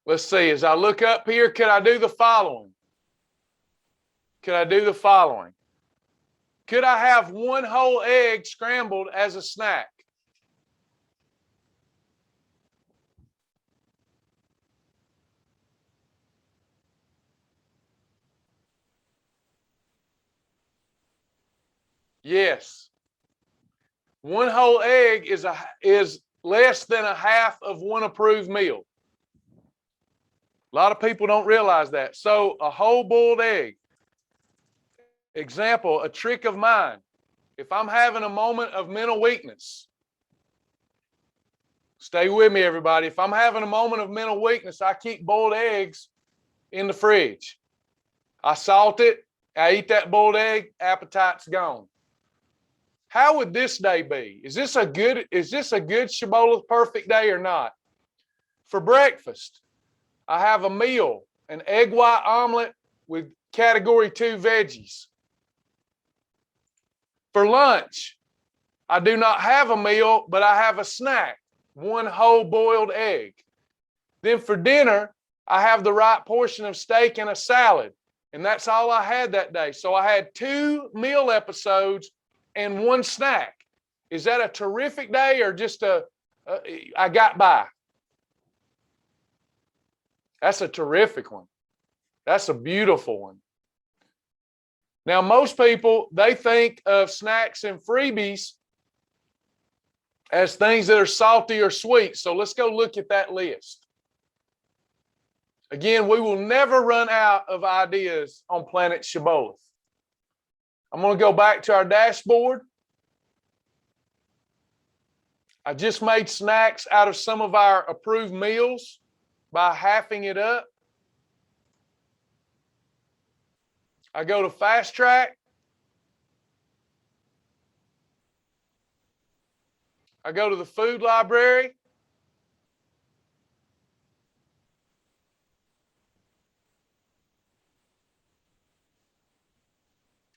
Let's see, as I look up here, could I do the following? Could I do the following? Could I have one whole egg scrambled as a snack? Yes. One whole egg is less than a half of one approved meal. A lot of people don't realize that. So a whole boiled egg. Example, a trick of mine. If I'm having a moment of mental weakness, stay with me, everybody. If I'm having a moment of mental weakness, I keep boiled eggs in the fridge. I salt it. I eat that boiled egg. Appetite's gone. How would this day be? Is this a good Shibboleth perfect day or not? For breakfast, I have a meal, an egg white omelet with category 2 veggies. For lunch, I do not have a meal, but I have a snack, one whole boiled egg. Then for dinner, I have the right portion of steak and a salad. And that's all I had that day. So I had 2 meal episodes and 1 snack. Is that a terrific day or just I got by? That's a terrific one. That's a beautiful one. Now, most people, they think of snacks and freebies as things that are salty or sweet. So let's go look at that list. Again, we will never run out of ideas on Planet Shibboleth. I'm going to go back to our dashboard. I just made snacks out of some of our approved meals by halving it up. I go to Fast Track. I go to the food library.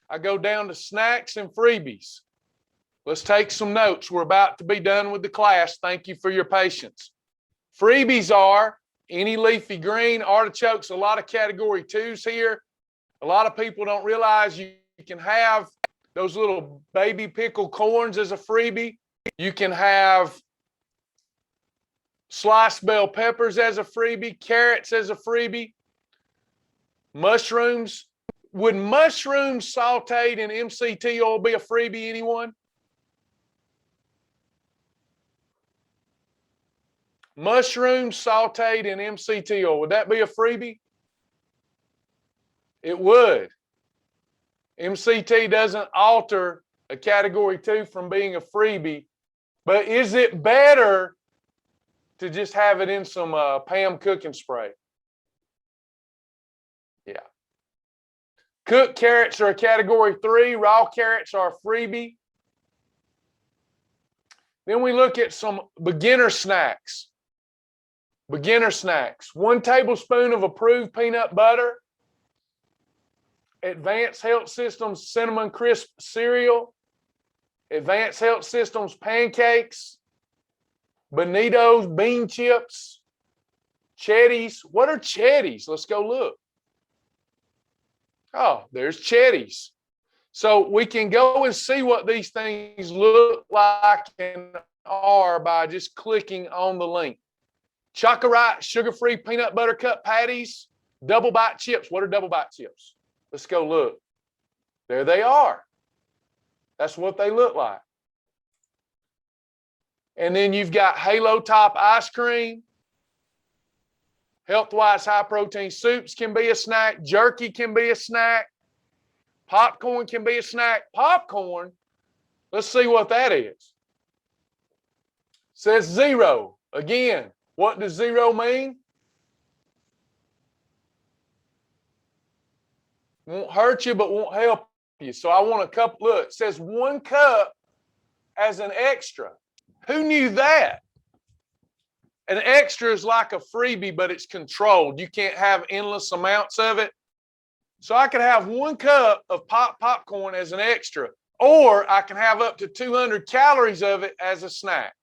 I go down to snacks and freebies. Let's take some notes. We're about to be done with the class. Thank you for your patience. Freebies are any leafy green, artichokes, a lot of category 2s here. A lot of people don't realize you can have those little baby pickle corns as a freebie. You can have sliced bell peppers as a freebie, carrots as a freebie, mushrooms. Would mushrooms sauteed in MCT oil be a freebie, anyone? Mushrooms sauteed in MCT oil, would that be a freebie? It would. MCT doesn't alter a category 2 from being a freebie, but is it better to just have it in some Pam cooking spray? Yeah. Cooked carrots are a category 3. Raw carrots are a freebie. Then we look at some beginner snacks. Beginner snacks. 1 tablespoon of approved peanut butter. Advanced Health Systems Cinnamon Crisp cereal. Advanced Health Systems pancakes. Bonito's bean chips. Chetties. What are Chetties? Let's go look. Oh, there's Chetties. So we can go and see what these things look like and are by just clicking on the link. Chocolate sugar-free peanut butter cup patties, double bite chips. What are double bite chips? Let's go look. There they are. That's what they look like. And then you've got Halo Top ice cream. Health-wise high-protein soups can be a snack. Jerky can be a snack. Popcorn can be a snack. Popcorn, let's see what that is. Says 0. Again, what does 0 mean? Won't hurt you, but won't help you. So I want a cup. Look, it says 1 cup as an extra. Who knew that? An extra is like a freebie, but it's controlled. You can't have endless amounts of it. So I could have 1 cup of popcorn as an extra, or I can have up to 200 calories of it as a snack.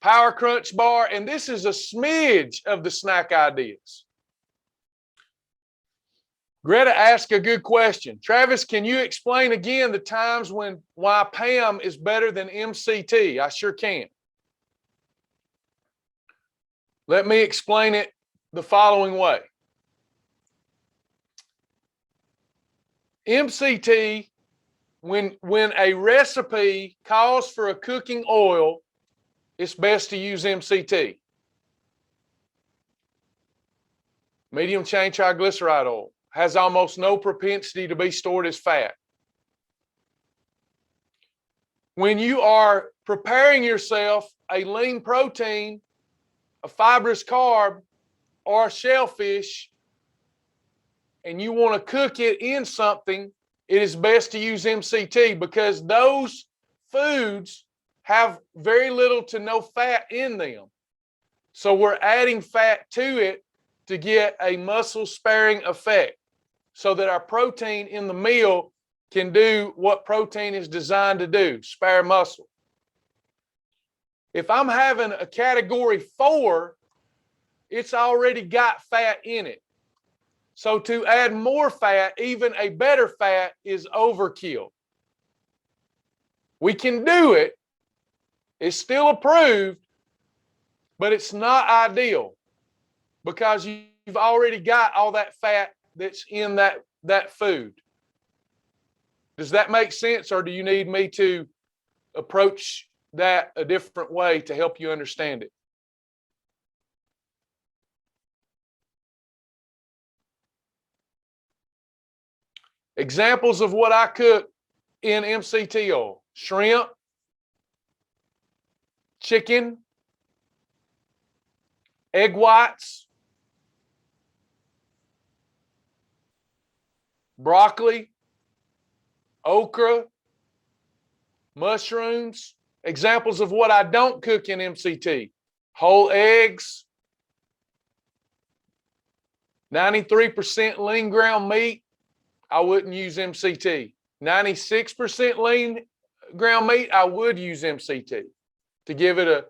Power Crunch bar, and this is a smidge of the snack ideas. Greta asked a good question. Travis, can you explain again the times why PAM is better than MCT? I sure can. Let me explain it the following way. MCT, when a recipe calls for a cooking oil, it's best to use MCT. Medium chain triglyceride oil has almost no propensity to be stored as fat. When you are preparing yourself a lean protein, a fibrous carb, or a shellfish, and you want to cook it in something, it is best to use MCT because those foods have very little to no fat in them. So we're adding fat to it to get a muscle sparing effect so that our protein in the meal can do what protein is designed to do, spare muscle. If I'm having a category 4, it's already got fat in it. So to add more fat, even a better fat, is overkill. We can do it, It's still approved, but it's not ideal because you've already got all that fat that's in that food. Does that make sense, or do you need me to approach that a different way to help you understand it? Examples of what I cook in MCT oil: shrimp, chicken, egg whites, broccoli, okra, mushrooms. Examples of what I don't cook in MCT: whole eggs, 93% lean ground meat. I wouldn't use MCT. 96% lean ground meat, I would use MCT to give it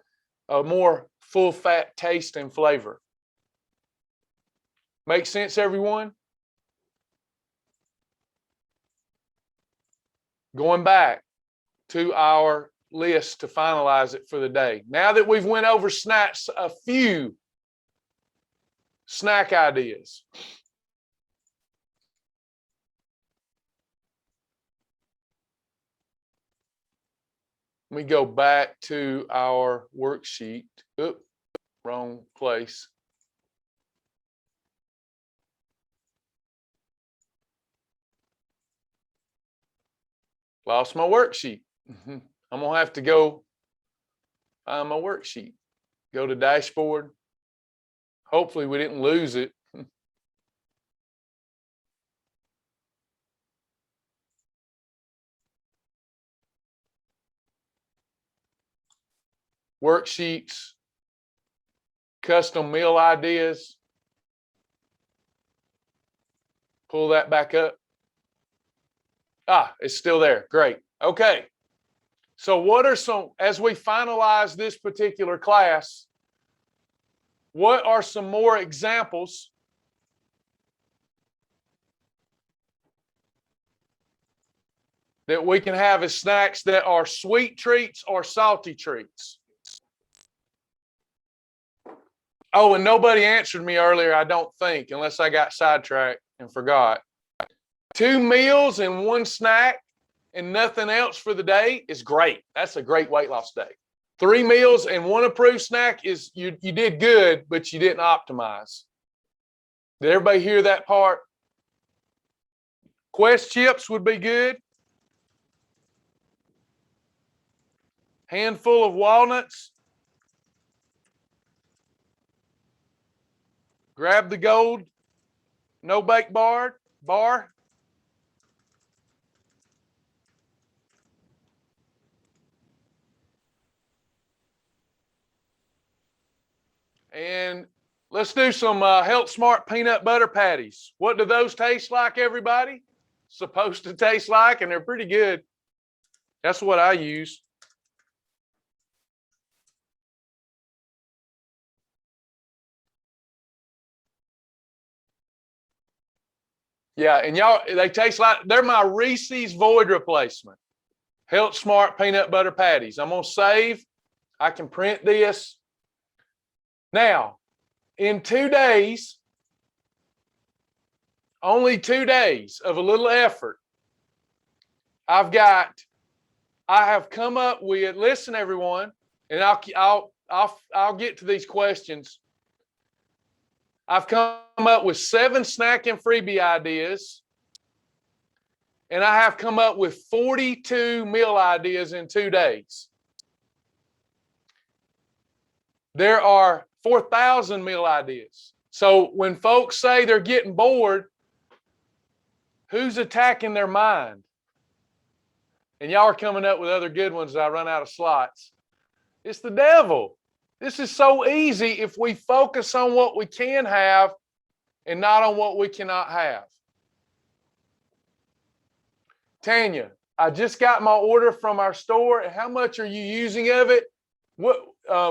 a more full fat taste and flavor. Make sense, everyone? Going back to our list to finalize it for the day. Now that we've went over snacks, a few snack ideas. Let me go back to our worksheet. Oop, wrong place. Lost my worksheet. I'm going to have to go find my worksheet. Go to dashboard. Hopefully we didn't lose it. Worksheets, custom meal ideas. Pull that back up. Ah, it's still there. Great. Okay. So what are some, as we finalize this particular class, what are some more examples that we can have as snacks that are sweet treats or salty treats? Oh, and nobody answered me earlier, I don't think, unless I got sidetracked and forgot. 2 meals and 1 snack and nothing else for the day is great. That's a great weight loss day. 3 meals and 1 approved snack is you did good, but you didn't optimize. Did everybody hear that part? Quest chips would be good. Handful of walnuts. Grab the gold no bake bar. And let's do some Health Smart peanut butter patties. What do those taste like, everybody? Supposed to taste like, and they're pretty good. That's what I use. Yeah, and y'all, they taste like, they're my Reese's Void replacement. Health Smart peanut butter patties. I'm going to save. I can print this. Now, in 2 days, only 2 days of a little effort, I have come up with, listen everyone, and I'll get to these questions. I've come up with 7 snack and freebie ideas, and I have come up with 42 meal ideas in 2 days. There are 4,000 meal ideas. So when folks say they're getting bored, who's attacking their mind? And y'all are coming up with other good ones as I run out of slots. It's the devil. This is so easy if we focus on what we can have and not on what we cannot have. Tanya, I just got my order from our store. How much are you using of it? What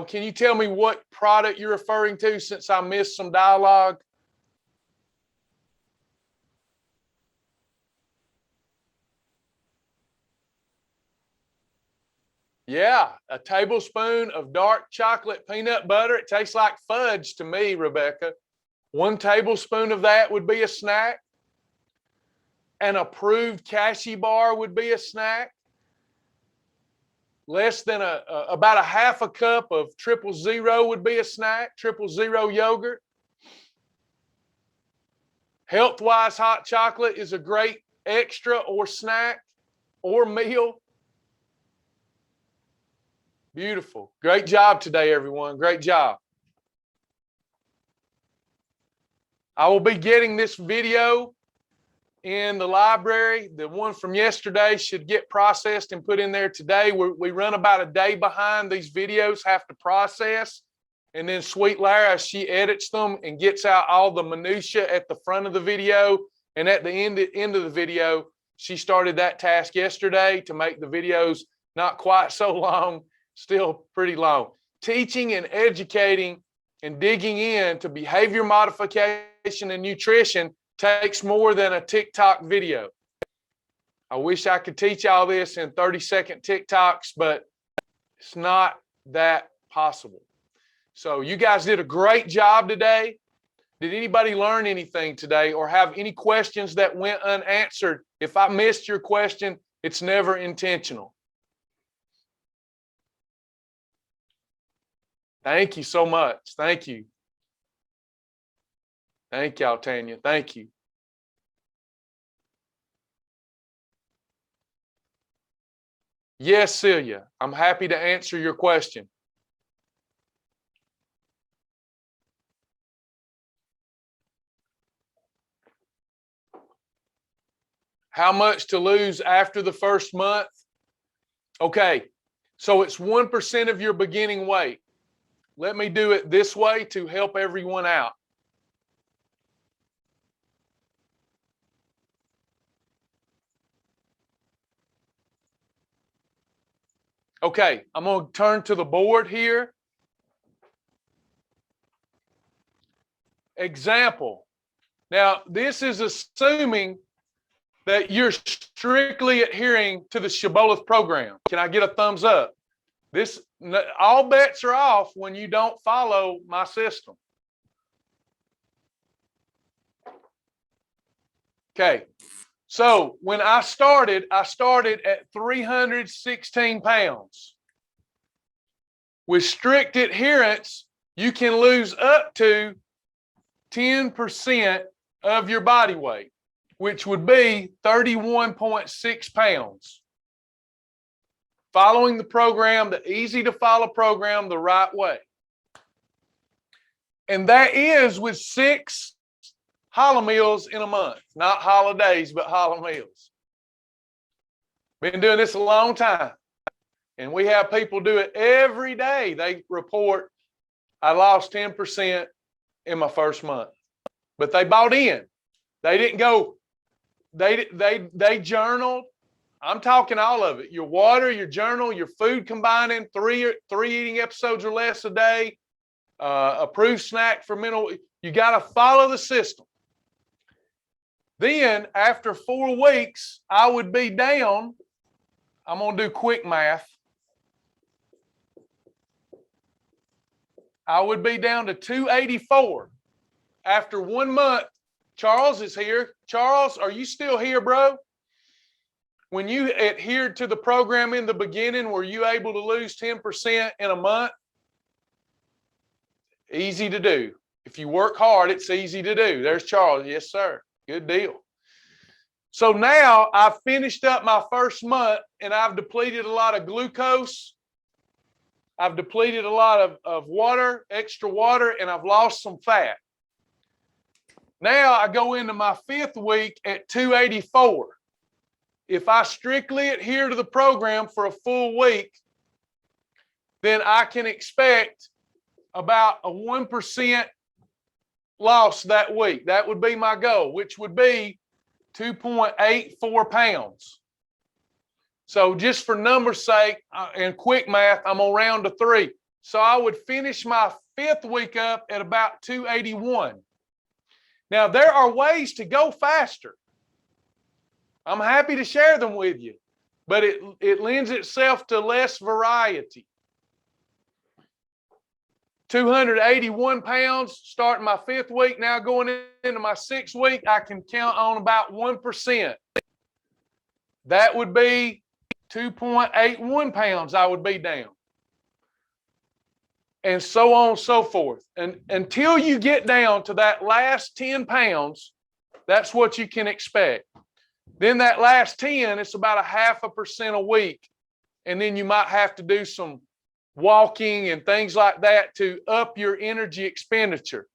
can you tell me what product you're referring to, since I missed some dialogue? Yeah, a tablespoon of dark chocolate peanut butter. It tastes like fudge to me, Rebecca. 1 tablespoon of that would be a snack. An approved cashew bar would be a snack. Less than about a half a cup of 000 would be a snack, 000 yogurt. Health-wise, hot chocolate is a great extra or snack or meal. Beautiful. Great job today, everyone. Great job. I will be getting this video in the library. The one from yesterday should get processed and put in there today. We run about a day behind. These videos have to process. And then Sweet Lara, she edits them and gets out all the minutia at the front of the video. And at the end of the video, she started that task yesterday to make the videos not quite so long, still pretty long. Teaching and educating and digging into behavior modification and nutrition takes more than a TikTok video. I wish I could teach all this in 30-second TikToks, but it's not that possible. So you guys did a great job today. Did anybody learn anything today or have any questions that went unanswered? If I missed your question, it's never intentional. Thank you so much. Thank you. Thank y'all, Tanya. Thank you. Yes, Celia, I'm happy to answer your question. How much to lose after the first month? Okay, so it's 1% of your beginning weight. Let me do it this way to help everyone out. Okay, I'm going to turn to the board here. Example. Now, this is assuming that you're strictly adhering to the Shibboleth program. Can I get a thumbs up? All bets are off when you don't follow my system. Okay, so when I started at 316 pounds. With strict adherence, you can lose up to 10% of your body weight, which would be 31.6 pounds. Following the program, the easy to follow program the right way. And that is with 6 challah meals in a month. Not holidays, but challah meals. Been doing this a long time. And we have people do it every day. They report, I lost 10% in my first month. But they bought in. They didn't go, they journaled. I'm talking all of it. Your water, your journal, your food combining, three eating episodes or less a day, approved snack for mental. You got to follow the system. Then after 4 weeks, I would be down. I'm going to do quick math. I would be down to 284. After 1 month, Charles is here. Charles, are you still here, bro? When you adhered to the program in the beginning, were you able to lose 10% in a month? Easy to do. If you work hard, it's easy to do. There's Charles. Yes, sir. Good deal. So now I've finished up my first month and I've depleted a lot of glucose. I've depleted a lot of water, extra water, and I've lost some fat. Now I go into my 5th week at 284. If I strictly adhere to the program for a full week, then I can expect about a 1% loss that week. That would be my goal, which would be 2.84 pounds. So just for numbers' sake and quick math, I'm going to round to 3. So I would finish my 5th week up at about 281. Now, there are ways to go faster. I'm happy to share them with you. but it lends itself to less variety. 281 pounds, starting my 5th week, now going into my 6th week, I can count on about 1%. That would be 2.81 pounds I would be down. And so on and so forth. And until you get down to that last 10 pounds, that's what you can expect. Then that last 10, it's about 0.5% a week. And then you might have to do some walking and things like that to up your energy expenditure.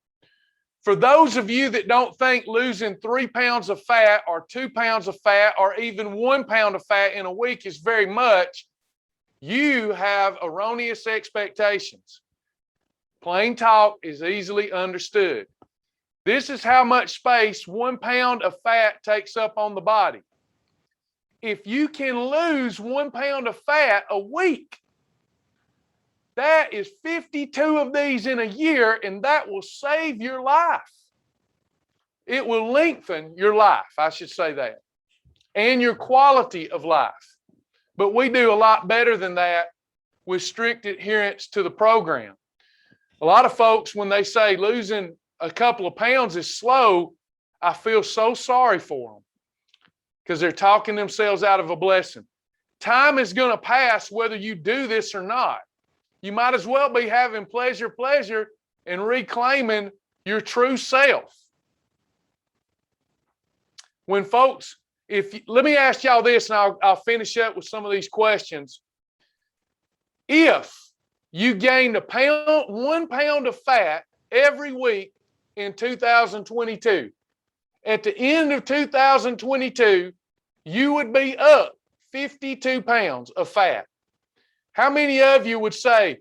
For those of you that don't think losing 3 pounds of fat or 2 pounds of fat or even 1 pound of fat in a week is very much, you have erroneous expectations. Plain talk is easily understood. This is how much space 1 pound of fat takes up on the body. If you can lose 1 pound of fat a week, that is 52 of these in a year, and that will save your life. It will lengthen your life, I should say that, and your quality of life. But we do a lot better than that with strict adherence to the program. A lot of folks, when they say losing a couple of pounds is slow, I feel so sorry for them because they're talking themselves out of a blessing. Time is going to pass whether you do this or not. You might as well be having pleasure, and reclaiming your true self. When folks, let me ask y'all this, and I'll finish up with some of these questions. If you gained 1 pound of fat every week in 2022, at the end of 2022, you would be up 52 pounds of fat. How many of you would say,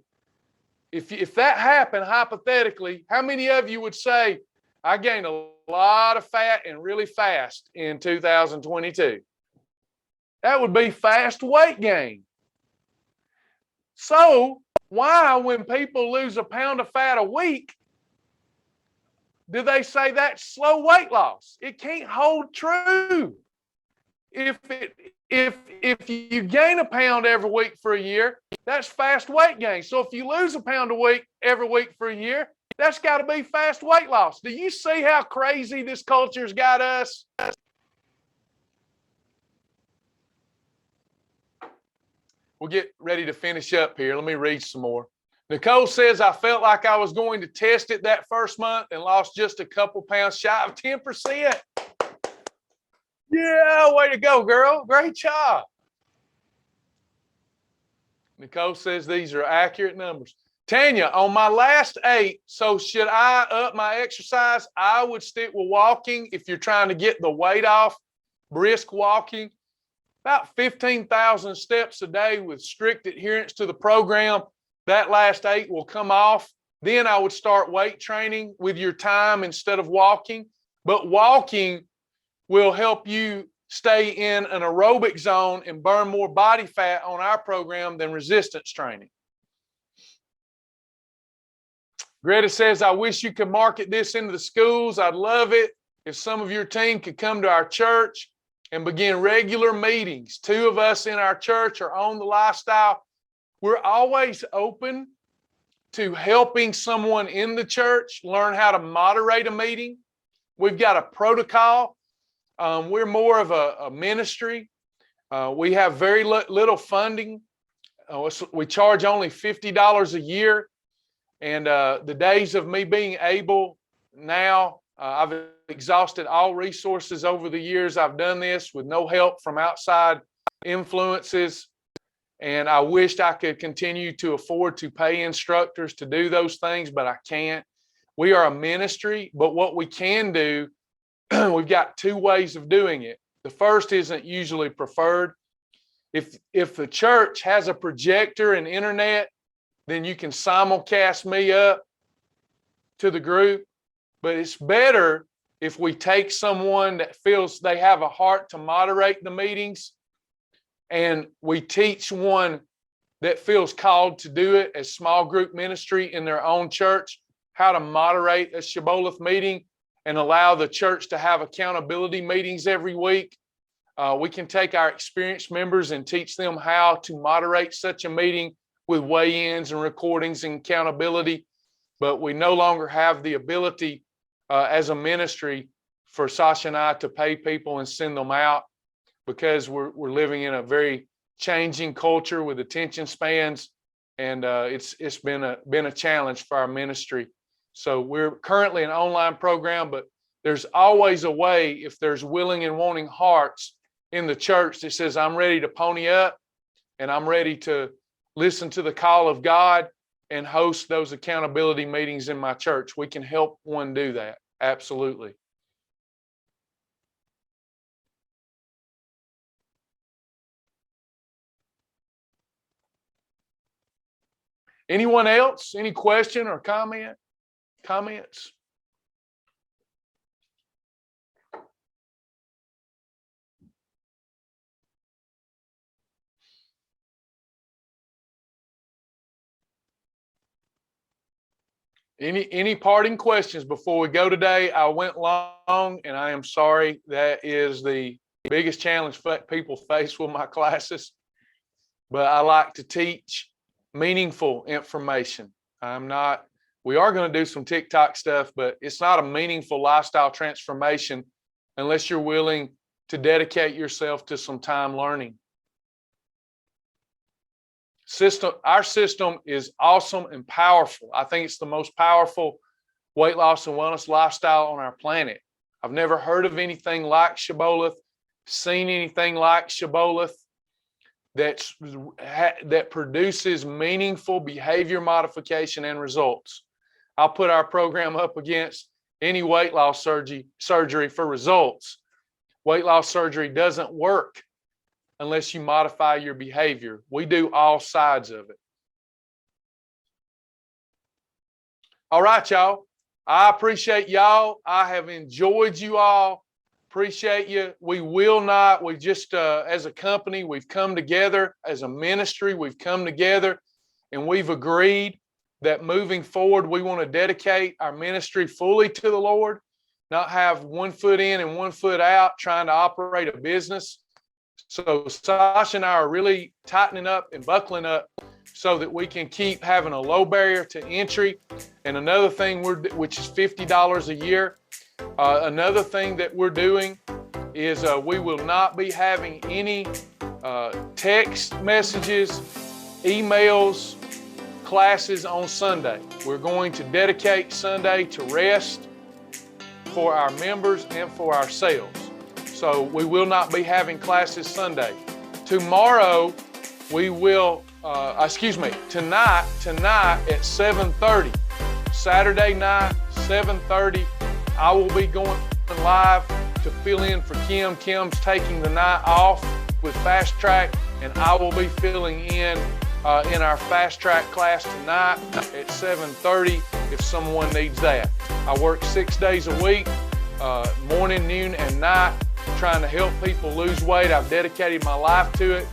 if that happened hypothetically, how many of you would say, I gained a lot of fat and really fast in 2022? That would be fast weight gain. So why, when people lose a pound of fat a week, do they say that's slow weight loss? It can't hold true. If you gain a pound every week for a year, that's fast weight gain. So if you lose a pound a week every week for a year, that's got to be fast weight loss. Do you see how crazy this culture's got us? We'll get ready to finish up here. Let me read some more. Nicole says, I felt like I was going to test it that first month and lost just a couple pounds shy of 10%. Yeah, way to go, girl. Great job. Nicole says these are accurate numbers. Tanya, on my last 8, so should I up my exercise? I would stick with walking if you're trying to get the weight off, brisk walking. About 15,000 steps a day with strict adherence to the program. That last 8 will come off. Then I would start weight training with your time instead of walking. But walking will help you stay in an aerobic zone and burn more body fat on our program than resistance training. Greta says, I wish you could market this into the schools. I'd love it if some of your team could come to our church and begin regular meetings. 2 of us in our church are on the lifestyle. We're always open to helping someone in the church learn how to moderate a meeting. We've got a protocol. We're more of a ministry. We have very little funding. We charge only $50 a year. And the days of me being able now, I've exhausted all resources over the years I've done this with no help from outside influences. And I wished I could continue to afford to pay instructors to do those things, but I can't. We are a ministry, but what we can do, we've got 2 ways of doing it. The first isn't usually preferred. If the church has a projector and internet, then you can simulcast me up to the group. But it's better if we take someone that feels they have a heart to moderate the meetings, and we teach one that feels called to do it as small group ministry in their own church, how to moderate a Shibboleth meeting and allow the church to have accountability meetings every week. We can take our experienced members and teach them how to moderate such a meeting with weigh-ins and recordings and accountability, but we no longer have the ability as a ministry for Sasha and I to pay people and send them out, because we're living in a very changing culture with attention spans, and it's been a challenge for our ministry. So we're currently an online program, but there's always a way, if there's willing and wanting hearts in the church that says, I'm ready to pony up and I'm ready to listen to the call of God and host those accountability meetings in my church. We can help one do that. Absolutely. Anyone else? Any question or comments? Any parting questions before we go today? I went long, and I am sorry. That is the biggest challenge people face with my classes. But I like to teach meaningful information. We are going to do some TikTok stuff, but it's not a meaningful lifestyle transformation unless you're willing to dedicate yourself to some time learning. Our system is awesome and powerful. I think it's the most powerful weight loss and wellness lifestyle on our planet. I've never heard of anything like Shibboleth, seen anything like Shibboleth that produces meaningful behavior modification and results. I'll put our program up against any weight loss surgery for results. Weight loss surgery doesn't work unless you modify your behavior. We do all sides of it. All right, y'all. I appreciate y'all. I have enjoyed you all. Appreciate you. We just, as a company, we've come together. As a ministry, we've come together and we've agreed that moving forward, we want to dedicate our ministry fully to the Lord, not have one foot in and one foot out trying to operate a business. So Sasha and I are really tightening up and buckling up so that we can keep having a low barrier to entry. And another thing which is $50 a year. Another thing that we're doing is we will not be having any text messages, emails, classes on Sunday. We're going to dedicate Sunday to rest for our members and for ourselves. So we will not be having classes Sunday. Tomorrow we will, tonight at 7:30, Saturday night, 7:30, I will be going live to fill in for Kim. Kim's taking the night off with Fast Track, and I will be filling in our Fast Track class tonight at 7:30 if someone needs that. I work 6 days a week, morning, noon, and night, trying to help people lose weight. I've dedicated my life to it,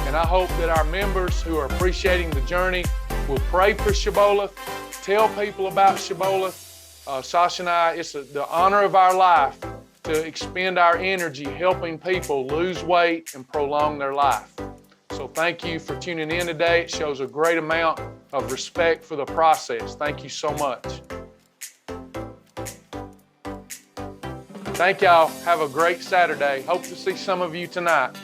and I hope that our members who are appreciating the journey will pray for Shibboleth, tell people about Shibboleth. Sasha and I, it's the honor of our life to expend our energy helping people lose weight and prolong their life. So thank you for tuning in today. It shows a great amount of respect for the process. Thank you so much. Thank y'all. Have a great Saturday. Hope to see some of you tonight.